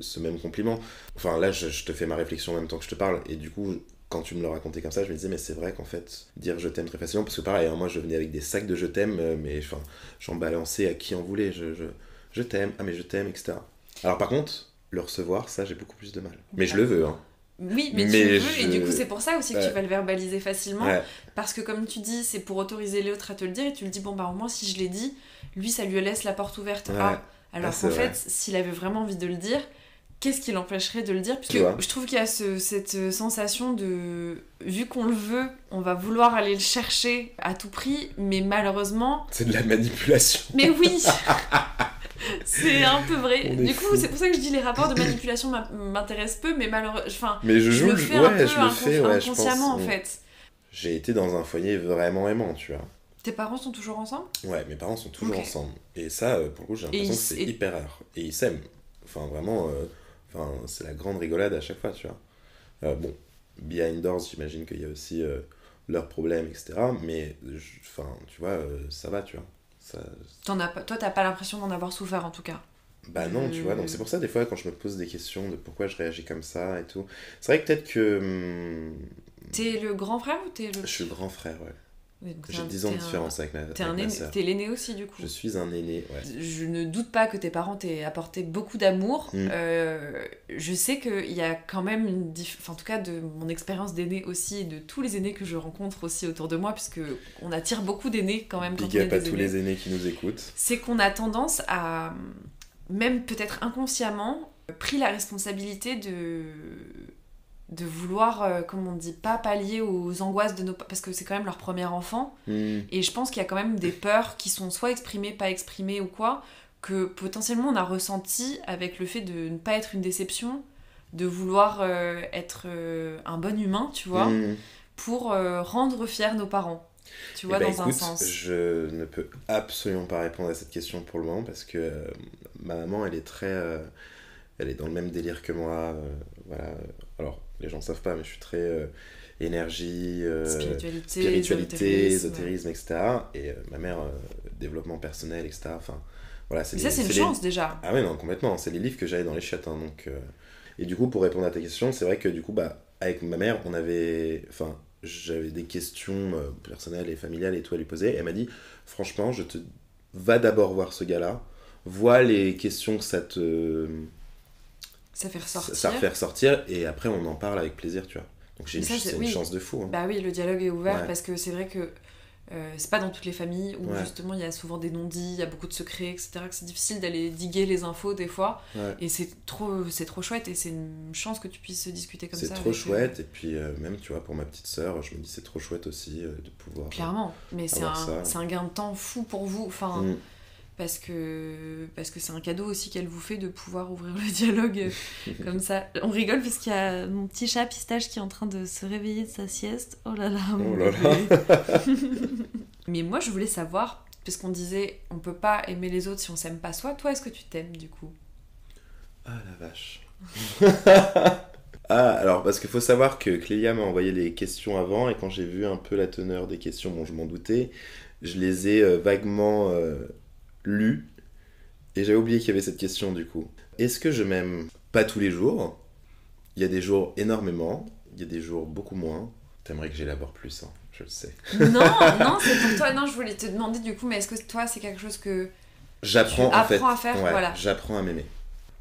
ce même compliment. Enfin, là, je te fais ma réflexion en même temps que je te parle, et du coup, quand tu me le racontais comme ça, je me disais, mais c'est vrai qu'en fait, dire je t'aime très facilement, parce que pareil, hein, moi je venais avec des sacs de je t'aime, mais enfin, j'en balançais à qui en voulait, je t'aime, ah mais je t'aime, etc. Alors par contre, le recevoir, ça j'ai beaucoup plus de mal. Mais je Ah. le veux, hein. Oui, mais tu le Mais veux, et du coup, je. c'est pour ça aussi que tu Ouais, vas le verbaliser facilement. ouais, Parce que, comme tu dis, c'est pour autoriser l'autre à te le dire, et tu le dis, bon, bah, au moins, si je l'ai dit, lui, ça lui laisse la porte ouverte ouais. à. Ah, Alors c'est qu'en fait, vrai. s'il avait vraiment envie de le dire, qu'est-ce qui l'empêcherait de le dire? Tu Puisque vois, je trouve qu'il y a cette sensation de. Vu qu'on le veut, on va vouloir aller le chercher à tout prix, mais malheureusement. c'est de la manipulation. Mais oui! C'est un peu vrai. On est Du coup, fou. c'est pour ça que je dis les rapports de manipulation m'intéressent peu, mais malheureusement. Enfin, Mais je je joue, le fais un peu ouais, je le fais, ouais, je pense. inconsciemment en fait. J'ai été dans un foyer vraiment aimant, tu vois. Tes parents sont toujours ensemble? Ouais, mes parents sont toujours Ok. ensemble. Et ça, pour le coup, j'ai Et l'impression que c'est hyper rare. Et ils s'aiment. Enfin, vraiment, enfin, c'est la grande rigolade à chaque fois, tu vois. Bon, behind doors, j'imagine qu'il y a aussi leurs problèmes, etc. Mais, enfin, tu vois, ça va, tu vois. Ça, Toi, t'as pas l'impression d'en avoir souffert en tout cas. bah non, tu vois. Donc c'est pour ça, des fois, quand je me pose des questions de pourquoi je réagis comme ça et tout, c'est vrai que peut-être que T'es le grand frère ou t'es le je suis le petit? grand frère, ouais. Oui, donc J'ai 10 ans de différence avec t'es avec un ma aîné, sœur. t'es l'aîné aussi du coup. Je suis un aîné, ouais. Je ne doute pas que tes parents t'aient apporté beaucoup d'amour. Mm. Je sais qu'il y a quand même enfin, en tout cas de mon expérience d'aîné aussi et de tous les aînés que je rencontre aussi autour de moi, puisque on attire beaucoup d'aînés quand même quand Big on est up à des tous aînés. les aînés qui nous écoutent. C'est qu'on a tendance à, même peut-être inconsciemment, pris la responsabilité de vouloir, comme on dit, pas pallier aux angoisses de nos... Parce que c'est quand même leur premier enfant. Mm. Et je pense qu'il y a quand même des peurs qui sont soit exprimées, pas exprimées ou quoi, que potentiellement on a ressenti avec le fait de ne pas être une déception, de vouloir être un bon humain, tu vois, Mm. pour rendre fiers nos parents. Tu Eh vois, ben dans un écoute, sens. je ne peux absolument pas répondre à cette question pour le moment parce que ma maman, elle est très... elle est dans le même délire que moi. Voilà. Alors, les gens ne savent pas, mais je suis très énergie, spiritualité, ésotérisme, etc. Et ma mère, développement personnel, etc. Enfin, voilà, Mais ça, c'est une chance déjà. Ah ouais, non, complètement. C'est les livres que j'avais dans les chiottes. Hein, donc, Et du coup, pour répondre à ta question, c'est vrai que du coup, bah, avec ma mère, on avait... Enfin, j'avais des questions personnelles et familiales et tout à lui poser. Elle m'a dit, franchement, je te... Va d'abord voir ce gars-là. Vois les questions que Ça fait ressortir. ça refait ressortir et après on en parle avec plaisir, tu vois. Donc Mais ça, c'est une oui. chance de fou. Hein. Bah oui, le dialogue est ouvert Ouais. parce que c'est vrai que c'est pas dans toutes les familles où Ouais. justement il y a souvent des non-dits, il y a beaucoup de secrets, etc. Que c'est difficile d'aller diguer les infos des fois. Ouais. Et c'est trop chouette et c'est une chance que tu puisses discuter comme ça. C'est trop avec, chouette et puis même tu vois pour ma petite sœur, je me dis c'est trop chouette aussi de pouvoir. Clairement, mais ça. c'est un gain de temps fou pour vous. Enfin, Mm. parce que c'est un cadeau aussi qu'elle vous fait de pouvoir ouvrir le dialogue comme ça. On rigole parce qu'il y a mon petit chat Pistache qui est en train de se réveiller de sa sieste. Oh là là, mon Oh là bébé. là. Mais moi je voulais savoir, parce qu'on disait on peut pas aimer les autres si on s'aime pas soi, toi est-ce que tu t'aimes du coup? Ah la vache. Ah alors parce qu'il faut savoir que Clélia m'a envoyé les questions avant et quand j'ai vu un peu la teneur des questions, bon je m'en doutais, je les ai vaguement lues Et j'avais oublié qu'il y avait cette question du coup. Est-ce que je m'aime? Pas tous les jours. Il y a des jours énormément, il y a des jours beaucoup moins. T'aimerais que j'élabore plus, hein, je le sais. Non, non, c'est pour toi. Non, je voulais te demander du coup, mais est-ce que toi, c'est quelque chose que J'apprends tu en fait. apprends à faire? Ouais, Voilà. j'apprends à m'aimer.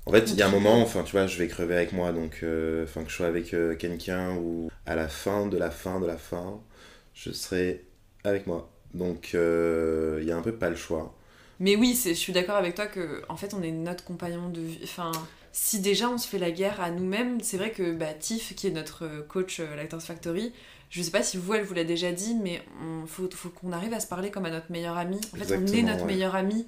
En fait, il y a un moment, enfin, tu vois, je vais crever avec moi, donc, enfin, que je sois avec quelqu'un ou à la fin de la fin de la fin, je serai avec moi. Donc, il y a un peu pas le choix. Mais oui, je suis d'accord avec toi que en fait on est notre compagnon de vie. Enfin, si déjà on se fait la guerre à nous-mêmes, c'est vrai que Tiff, qui est notre coach Lactance Factory, je sais pas si vous, elle vous l'a déjà dit, mais faut qu'on arrive à se parler comme à notre meilleur ami. En fait, on est Exactement, notre ouais. meilleur ami.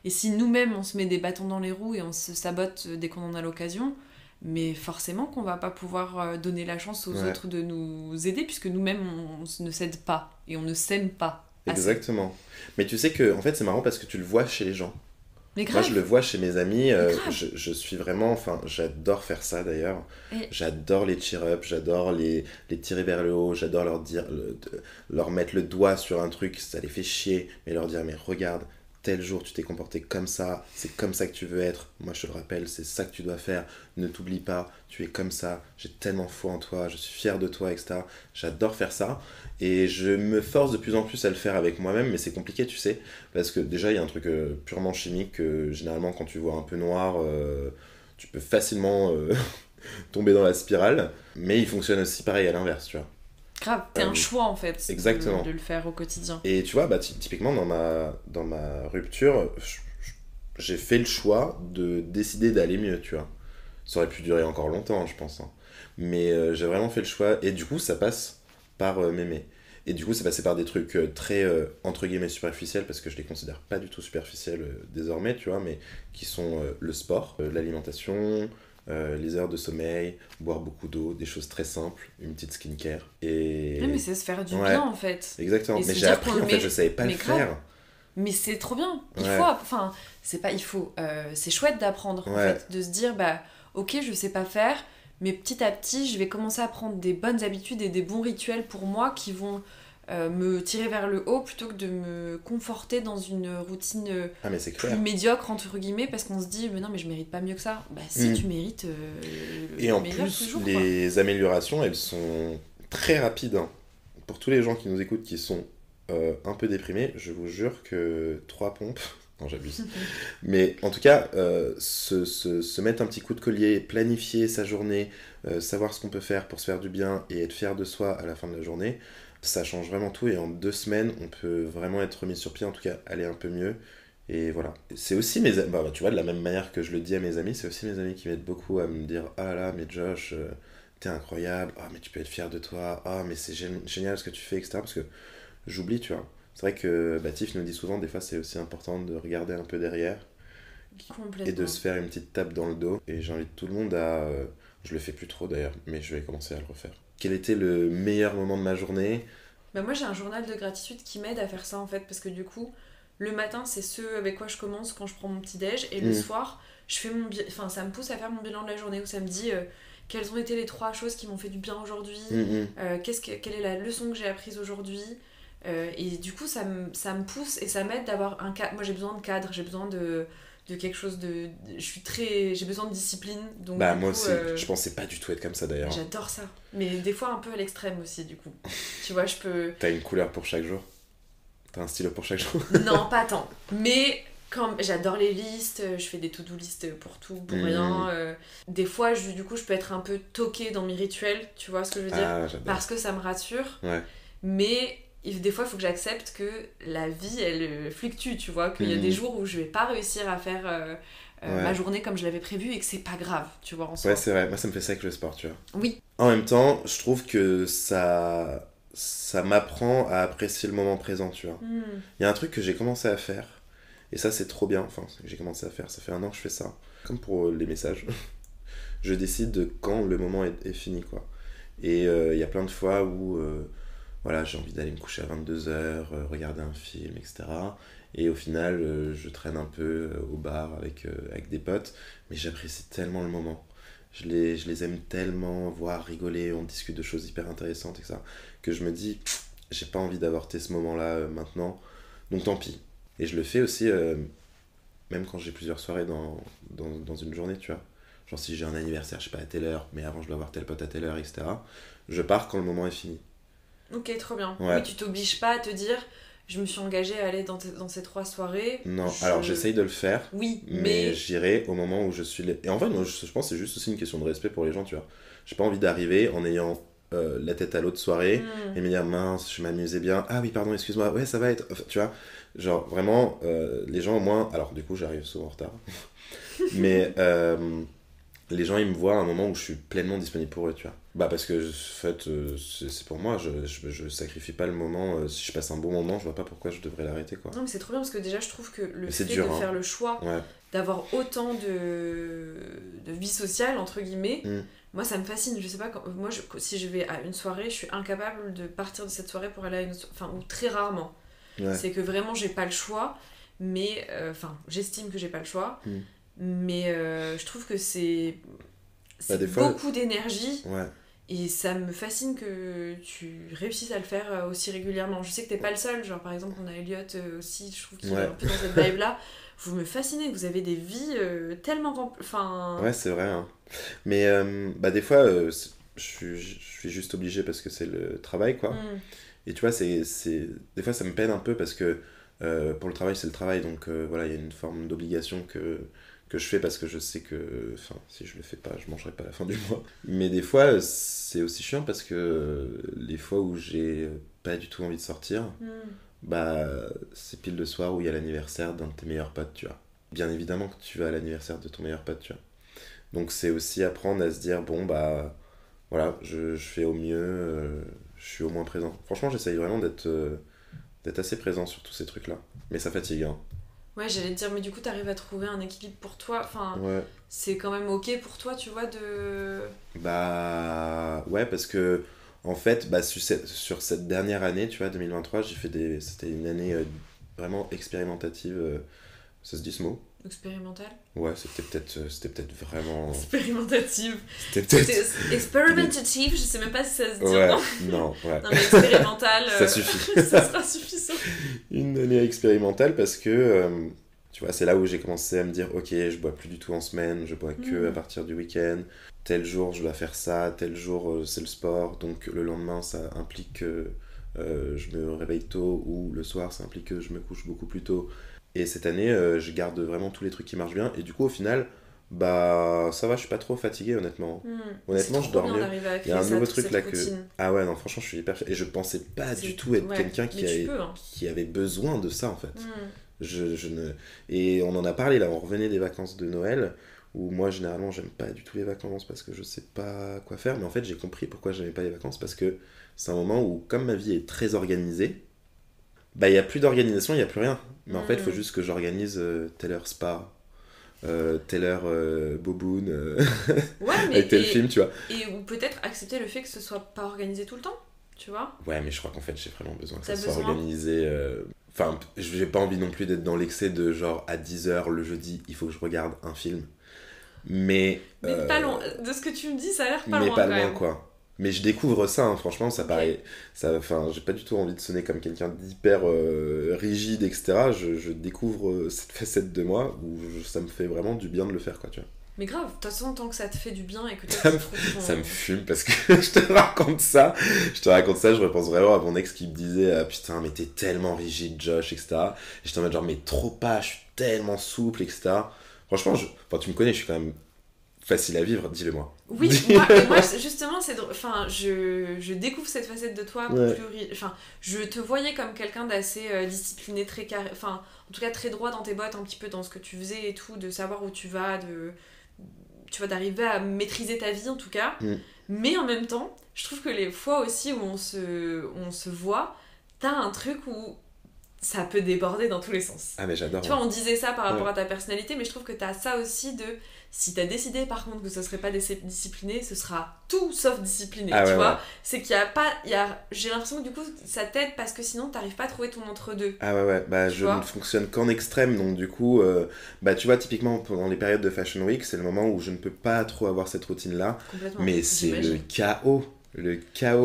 Et si nous-mêmes on se met des bâtons dans les roues et on se sabote dès qu'on en a l'occasion, mais forcément qu'on va pas pouvoir donner la chance aux Ouais. autres de nous aider puisque nous-mêmes on ne s'aide pas et on ne s'aime pas assez. Exactement. Mais tu sais que, en fait, c'est marrant parce que tu le vois chez les gens. Mais Moi, je le grave, vois chez mes amis. mais grave. Je suis vraiment. Enfin, j'adore faire ça d'ailleurs. Et J'adore les cheer-up, j'adore les tirer vers le haut, j'adore leur dire. Leur mettre le doigt sur un truc, ça les fait chier. Mais leur dire, mais regarde, tel jour tu t'es comporté comme ça, c'est comme ça que tu veux être. Moi, je te le rappelle, c'est ça que tu dois faire. Ne t'oublie pas, tu es comme ça. J'ai tellement foi en toi, je suis fier de toi, etc. J'adore faire ça. Et je me force de plus en plus à le faire avec moi-même, mais c'est compliqué, tu sais. Parce que déjà, il y a un truc purement chimique que généralement, quand tu vois un peu noir, tu peux facilement tomber dans la spirale. Mais il fonctionne aussi pareil à l'inverse, tu vois. grave, t'es un choix en fait Exactement. de le faire au quotidien. Et tu vois, bah, typiquement, dans ma rupture, j'ai fait le choix de décider d'aller mieux, tu vois. Ça aurait pu durer encore longtemps, je pense, hein. Mais j'ai vraiment fait le choix. Et du coup, ça passe par m'aimer. Et du coup, c'est passé par des trucs très, entre guillemets, superficiels, parce que je les considère pas du tout superficiels désormais, tu vois, mais qui sont le sport, l'alimentation, les heures de sommeil, boire beaucoup d'eau, des choses très simples, une petite skincare. Et... Ouais, mais c'est se faire du Ouais, bien en fait. exactement. Et Mais se j'ai dire appris, qu'on le en fait, met. je savais pas le Mais grave. faire. Mais c'est trop bien. Il Ouais. faut. Enfin, c'est pas il faut. C'est chouette d'apprendre en Ouais. fait. De se dire, ok, je sais pas faire, mais petit à petit, je vais commencer à prendre des bonnes habitudes et des bons rituels pour moi qui vont me tirer vers le haut plutôt que de me conforter dans une routine Ah, mais c'est plus clair. médiocre entre guillemets parce qu'on se dit mais non mais je mérite pas mieux que ça. Bah si, Mm. tu mérites Et le en meilleur plus, toujours quoi. les améliorations, elles sont très rapides, hein. Pour tous les gens qui nous écoutent qui sont un peu déprimés, je vous jure que 3 pompes, non j'abuse, mais en tout cas, se mettre un petit coup de collier, planifier sa journée, savoir ce qu'on peut faire pour se faire du bien et être fier de soi à la fin de la journée, ça change vraiment tout et en 2 semaines, on peut vraiment être remis sur pied, en tout cas aller un peu mieux. Et voilà. C'est aussi tu vois, de la même manière que je le dis à mes amis, c'est aussi mes amis qui m'aident beaucoup à me dire ah là là, mais Josh, t'es incroyable, ah mais tu peux être fier de toi, ah mais c'est génial ce que tu fais, etc. Parce que j'oublie, tu vois. C'est vrai que Tiff nous dit souvent, des fois c'est aussi important de regarder un peu derrière et de Complètement. se faire une petite tape dans le dos. Et j'invite tout le monde à. Je le fais plus trop d'ailleurs, mais je vais commencer à le refaire. Quel était le meilleur moment de ma journée? Bah moi j'ai un journal de gratitude qui m'aide à faire ça en fait parce que du coup le matin c'est ce avec quoi je commence quand je prends mon petit déj et le Mm. soir je fais enfin ça me pousse à faire mon bilan de la journée où ça me dit quelles ont été les 3 choses qui m'ont fait du bien aujourd'hui, Mm, quelle est la leçon que j'ai apprise aujourd'hui. Et du coup ça me pousse et ça m'aide d'avoir un cadre. Moi j'ai besoin de cadre, j'ai besoin de quelque chose j'ai besoin de discipline donc Bah du moi coup aussi, je pensais pas du tout être comme ça d'ailleurs. j'adore ça mais des fois un peu à l'extrême aussi du coup tu vois je peux. T'as une couleur pour chaque jour? T'as un stylo pour chaque jour? Non, pas tant. Mais quand j'adore les listes, je fais des to-do listes pour tout, pour Mhm. rien. Des fois, du coup, je peux être un peu toquée dans mes rituels, tu vois ce que je veux dire? Ah, j'adore. Parce que ça me rassure. Ouais. Mais des fois, il faut que j'accepte que la vie, elle fluctue, tu vois? Qu'il y a des jours où je vais pas réussir à faire Ouais. ma journée comme je l'avais prévu et que c'est pas grave, tu vois, en soi. Ouais, c'est vrai. Moi, ça me fait ça avec le sport, tu vois. Oui, En même temps, je trouve que ça m'apprend à apprécier le moment présent, tu vois. Hmm. Il y a un truc que j'ai commencé à faire, et ça, c'est trop bien. Enfin, c'est que j'ai commencé à faire, ça fait 1 an que je fais ça. Comme pour les messages. Je décide de quand le moment est fini, quoi. Et il y a plein de fois où voilà, j'ai envie d'aller me coucher à 22h, regarder un film, etc. Et au final, je traîne un peu au bar avec des potes, mais j'apprécie tellement le moment. Je les aime tellement, voir rigoler, on discute de choses hyper intéressantes, etc. Que je me dis, j'ai pas envie d'avorter ce moment-là maintenant, donc tant pis. Et je le fais aussi même quand j'ai plusieurs soirées dans une journée, tu vois. Genre si j'ai un anniversaire, je sais pas, à telle heure, mais avant je dois voir tel pote à telle heure, etc. Je pars quand le moment est fini. Ok, trop bien. Ouais. Oui, tu t'obliges pas à te dire, je me suis engagée à aller dans ces 3 soirées. Non, alors j'essaye de le faire, Oui, mais j'irai au moment où je suis... Et en fait, moi, je pense que c'est juste aussi une question de respect pour les gens, tu vois. J'ai pas envie d'arriver en ayant la tête à l'autre soirée et me dire, mince, je m'amusais bien. Ah oui, pardon, excuse-moi, ouais, ça va être... Enfin, tu vois, genre, vraiment, les gens au moins... Alors, du coup, j'arrive souvent en retard. Mais les gens, ils me voient à un moment où je suis pleinement disponible pour eux, tu vois. Bah parce que, en fait, c'est pour moi, je sacrifie pas le moment. Si je passe un bon moment, je vois pas pourquoi je devrais l'arrêter, quoi. Non, mais c'est trop bien parce que déjà, je trouve que le Mais fait c'est dur, de hein. faire le choix Ouais. d'avoir autant de vie sociale, entre guillemets, moi, ça me fascine. Je sais pas, moi, si je vais à une soirée, je suis incapable de partir de cette soirée pour aller à une autre. Enfin, ou très rarement. Ouais. C'est que vraiment, j'ai pas le choix, mais... Enfin, j'estime que j'ai pas le choix, mais je trouve que c'est des fois... beaucoup d'énergie. Ouais. Et ça me fascine que tu réussisses à le faire aussi régulièrement. Je sais que t'es pas le seul, genre par exemple on a Elliot aussi, je trouve qu'il est un peu dans cette vibe là. Vous me fascinez, vous avez des vies tellement remplies. Enfin... Ouais, c'est vrai. Hein. Mais bah, des fois, je suis juste obligé parce que c'est le travail, quoi. Et tu vois, des fois ça me peine un peu parce que pour le travail, c'est le travail. Donc voilà, il y a une forme d'obligation que je fais parce que je sais que si je le fais pas, je mangerai pas à la fin du mois. Mais des fois, c'est aussi chiant parce que les fois où j'ai pas du tout envie de sortir, bah c'est pile le soir où il y a l'anniversaire d'un de tes meilleurs potes, tu vois. Bien évidemment que tu vas à l'anniversaire de ton meilleur pote, tu vois. Donc c'est aussi apprendre à se dire, bon bah voilà, je fais au mieux, je suis au moins présent. Franchement, j'essaye vraiment d'être assez présent sur tous ces trucs-là. Mais ça fatigue, hein. Ouais, j'allais te dire, mais du coup, t'arrives à trouver un équilibre pour toi. Enfin, ouais. C'est quand même ok pour toi, tu vois, de... Bah ouais, parce que en fait, bah, sur cette dernière année, tu vois, 2023, c'était une année vraiment expérimentative. Ça se dit ce mot? Expérimental? Ouais, c'était peut-être vraiment... Expérimentative. C'était peut-être... Experimentative, je sais même pas si ça se dit. Ouais, non, ouais. Non, mais expérimental... Ça suffit. Ça sera suffisant. Une année expérimentale parce que, tu vois, c'est là où j'ai commencé à me dire, ok, je bois plus du tout en semaine, je bois que à partir du week-end. Tel jour, je dois faire ça, tel jour, c'est le sport. Donc le lendemain, ça implique que je me réveille tôt ou le soir, ça implique que je me couche beaucoup plus tôt. Et cette année, je garde vraiment tous les trucs qui marchent bien. Et du coup, au final, bah ça va, je suis pas trop fatigué, honnêtement. Honnêtement, je dors mieux. Il y a un nouveau truc là que... Ah ouais, non, franchement, je suis hyper... Et je pensais pas du tout être quelqu'un qui avait besoin de ça, en fait. Et on en a parlé, là, on revenait des vacances de Noël, où moi, généralement, j'aime pas du tout les vacances parce que je sais pas quoi faire. Mais en fait, j'ai compris pourquoi j'aimais pas les vacances, parce que c'est un moment où, comme ma vie est très organisée, bah il y a plus d'organisation, il y a plus rien. Mais en fait, il faut juste que j'organise telle heure spa, telle heure boboon, avec tel film, tu vois. Ou peut-être accepter le fait que ce soit pas organisé tout le temps, tu vois. Ouais, mais je crois qu'en fait, j'ai vraiment besoin que ça soit organisé. Enfin, j'ai pas envie non plus d'être dans l'excès de genre à 10h le jeudi, il faut que je regarde un film. Mais pas loin. De ce que tu me dis, ça a l'air pas loin. Mais pas loin, quoi. Mais je découvre ça, hein, franchement, ça paraît... Enfin, j'ai pas du tout envie de sonner comme quelqu'un d'hyper rigide, etc. Je découvre cette facette de moi où ça me fait vraiment du bien de le faire, quoi, tu vois. Mais grave, de toute façon, tant que ça te fait du bien et que ça me fume parce que je te raconte ça, je repense vraiment à mon ex qui me disait ah, putain, mais t'es tellement rigide, Josh, etc. Et j'étais en mode genre, mais trop pas, je suis tellement souple, etc. Franchement, tu me connais, je suis quand même facile à vivre, dis-le-moi. Oui, moi justement, je découvre cette facette de toi enfin, je te voyais comme quelqu'un d'assez discipliné, très carré, enfin, en tout cas très droit dans tes bottes, un petit peu dans ce que tu faisais et tout, de savoir où tu vas, tu vois, d'arriver à maîtriser ta vie en tout cas. Mais en même temps, je trouve que les fois aussi où on se voit, t'as un truc où ça peut déborder dans tous les sens. Ah mais j'adore. Tu vois, on disait ça par rapport à ta personnalité, mais je trouve que t'as ça aussi de... Si t'as décidé par contre que ce serait pas discipliné, ce sera tout sauf discipliné, tu vois. Ouais. C'est qu'il y a pas... J'ai l'impression que du coup, ça t'aide parce que sinon t'arrives pas à trouver ton entre-deux. Ah ouais, bah je ne fonctionne qu'en extrême, donc du coup, bah tu vois, typiquement pendant les périodes de Fashion Week, c'est le moment où je ne peux pas trop avoir cette routine-là. Mais c'est le chaos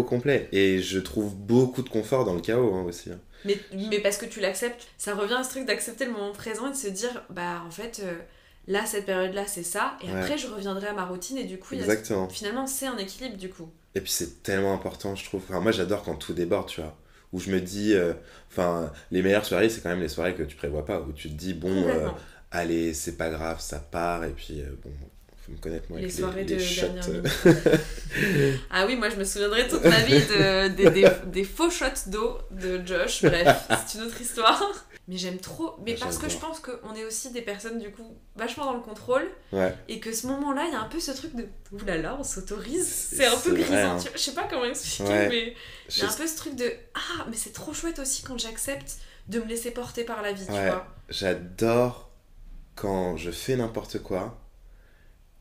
complet. Et je trouve beaucoup de confort dans le chaos, hein, aussi. Mais parce que tu l'acceptes, ça revient à ce truc d'accepter le moment présent et de se dire, bah en fait, là, cette période-là, c'est ça, et après, je reviendrai à ma routine, et du coup, finalement, c'est un équilibre, du coup. Et puis c'est tellement important, je trouve. Enfin, moi, j'adore quand tout déborde, tu vois. Où je me dis, les meilleures soirées, c'est quand même les soirées que tu prévois pas, où tu te dis, bon, allez, c'est pas grave, ça part, et puis, bon, faut me connaître, moi, les avec soirées les de shots. dernière minute. Ah oui, moi, je me souviendrai toute ma vie des faux shots d'eau de Josh, bref, c'est une autre histoire. Mais j'aime trop, mais parce que je pense qu'on est aussi des personnes, du coup, vachement dans le contrôle, et que ce moment-là, il y a un peu ce truc de oulala, on s'autorise, c'est un peu grisant, je sais pas comment expliquer, mais il y a un peu ce truc de ah, mais c'est trop chouette aussi quand j'accepte de me laisser porter par la vie, tu vois. J'adore quand je fais n'importe quoi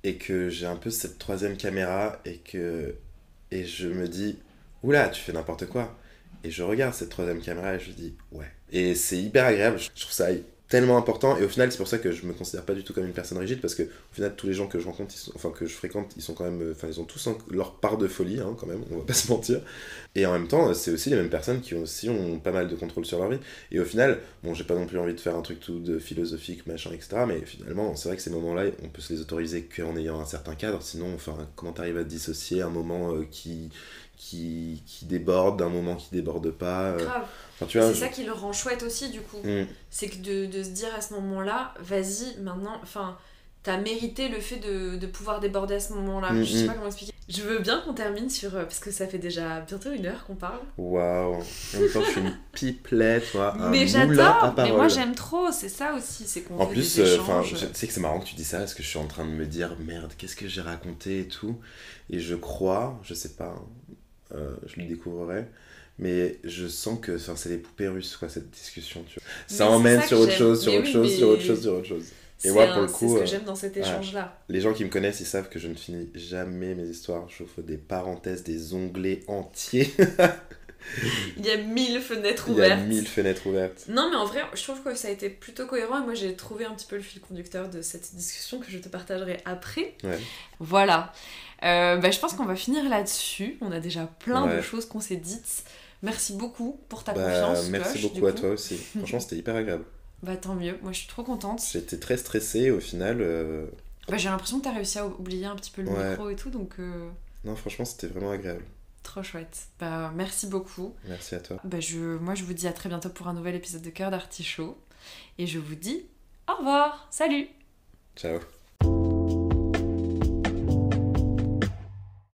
et que j'ai un peu cette troisième caméra et je me dis oula, tu fais n'importe quoi. Et je regarde cette troisième caméra et je dis ouais. Et c'est hyper agréable, je trouve ça tellement important. Et au final, c'est pour ça que je me considère pas du tout comme une personne rigide, parce que au final, tous les gens que je rencontre, que je fréquente, ils sont quand même, ils ont tous leur part de folie, hein, quand même, on va pas se mentir. Et en même temps, c'est aussi les mêmes personnes qui aussi ont pas mal de contrôle sur leur vie. Et au final, bon, j'ai pas non plus envie de faire un truc tout de philosophique, machin, etc. Mais finalement, c'est vrai que ces moments-là, on peut se les autoriser qu'en ayant un certain cadre. Sinon, comment t'arrives à te dissocier un moment qui déborde, d'un moment qui déborde pas. Grave. Tu vois, c'est ça qui le rend chouette aussi, du coup. C'est que de se dire à ce moment-là, vas-y, maintenant, t'as mérité le fait de pouvoir déborder à ce moment-là. Je sais pas comment expliquer. Je veux bien qu'on termine sur... parce que ça fait déjà bientôt 1 heure qu'on parle. Waouh. En même temps, je suis une pipelette, toi. Mais j'adore. Mais moi, j'aime trop. C'est ça aussi. C'est qu'on fait des échanges. Je sais que c'est marrant que tu dis ça, parce que je suis en train de me dire, merde, qu'est-ce que j'ai raconté et tout. Et je crois, je sais pas, je le découvrirai, mais je sens que c'est les poupées russes, quoi, cette discussion, tu vois. Ça emmène sur autre chose, sur autre chose, sur autre chose, sur autre chose. Et moi, pour le coup, c'est ce que j'aime dans cet échange-là. Les gens qui me connaissent, ils savent que je ne finis jamais mes histoires. J'ouvre des parenthèses, des onglets entiers. Il y a 1000 fenêtres ouvertes. Il y a 1000 fenêtres ouvertes. Non, mais en vrai, je trouve que ça a été plutôt cohérent. Et moi, j'ai trouvé un petit peu le fil conducteur de cette discussion que je te partagerai après. Ouais. Voilà. Je pense qu'on va finir là-dessus. On a déjà plein de choses qu'on s'est dites. Merci beaucoup pour ta confiance. Merci beaucoup à toi aussi. Franchement, c'était hyper agréable. Bah tant mieux, moi je suis trop contente. J'étais très stressée au final. J'ai l'impression que t'as réussi à oublier un petit peu le micro et tout, donc... Non, franchement, c'était vraiment agréable. Trop chouette. Merci beaucoup. Merci à toi. Moi je vous dis à très bientôt pour un nouvel épisode de Cœur d'Artichaut. Et je vous dis au revoir. Salut. Ciao.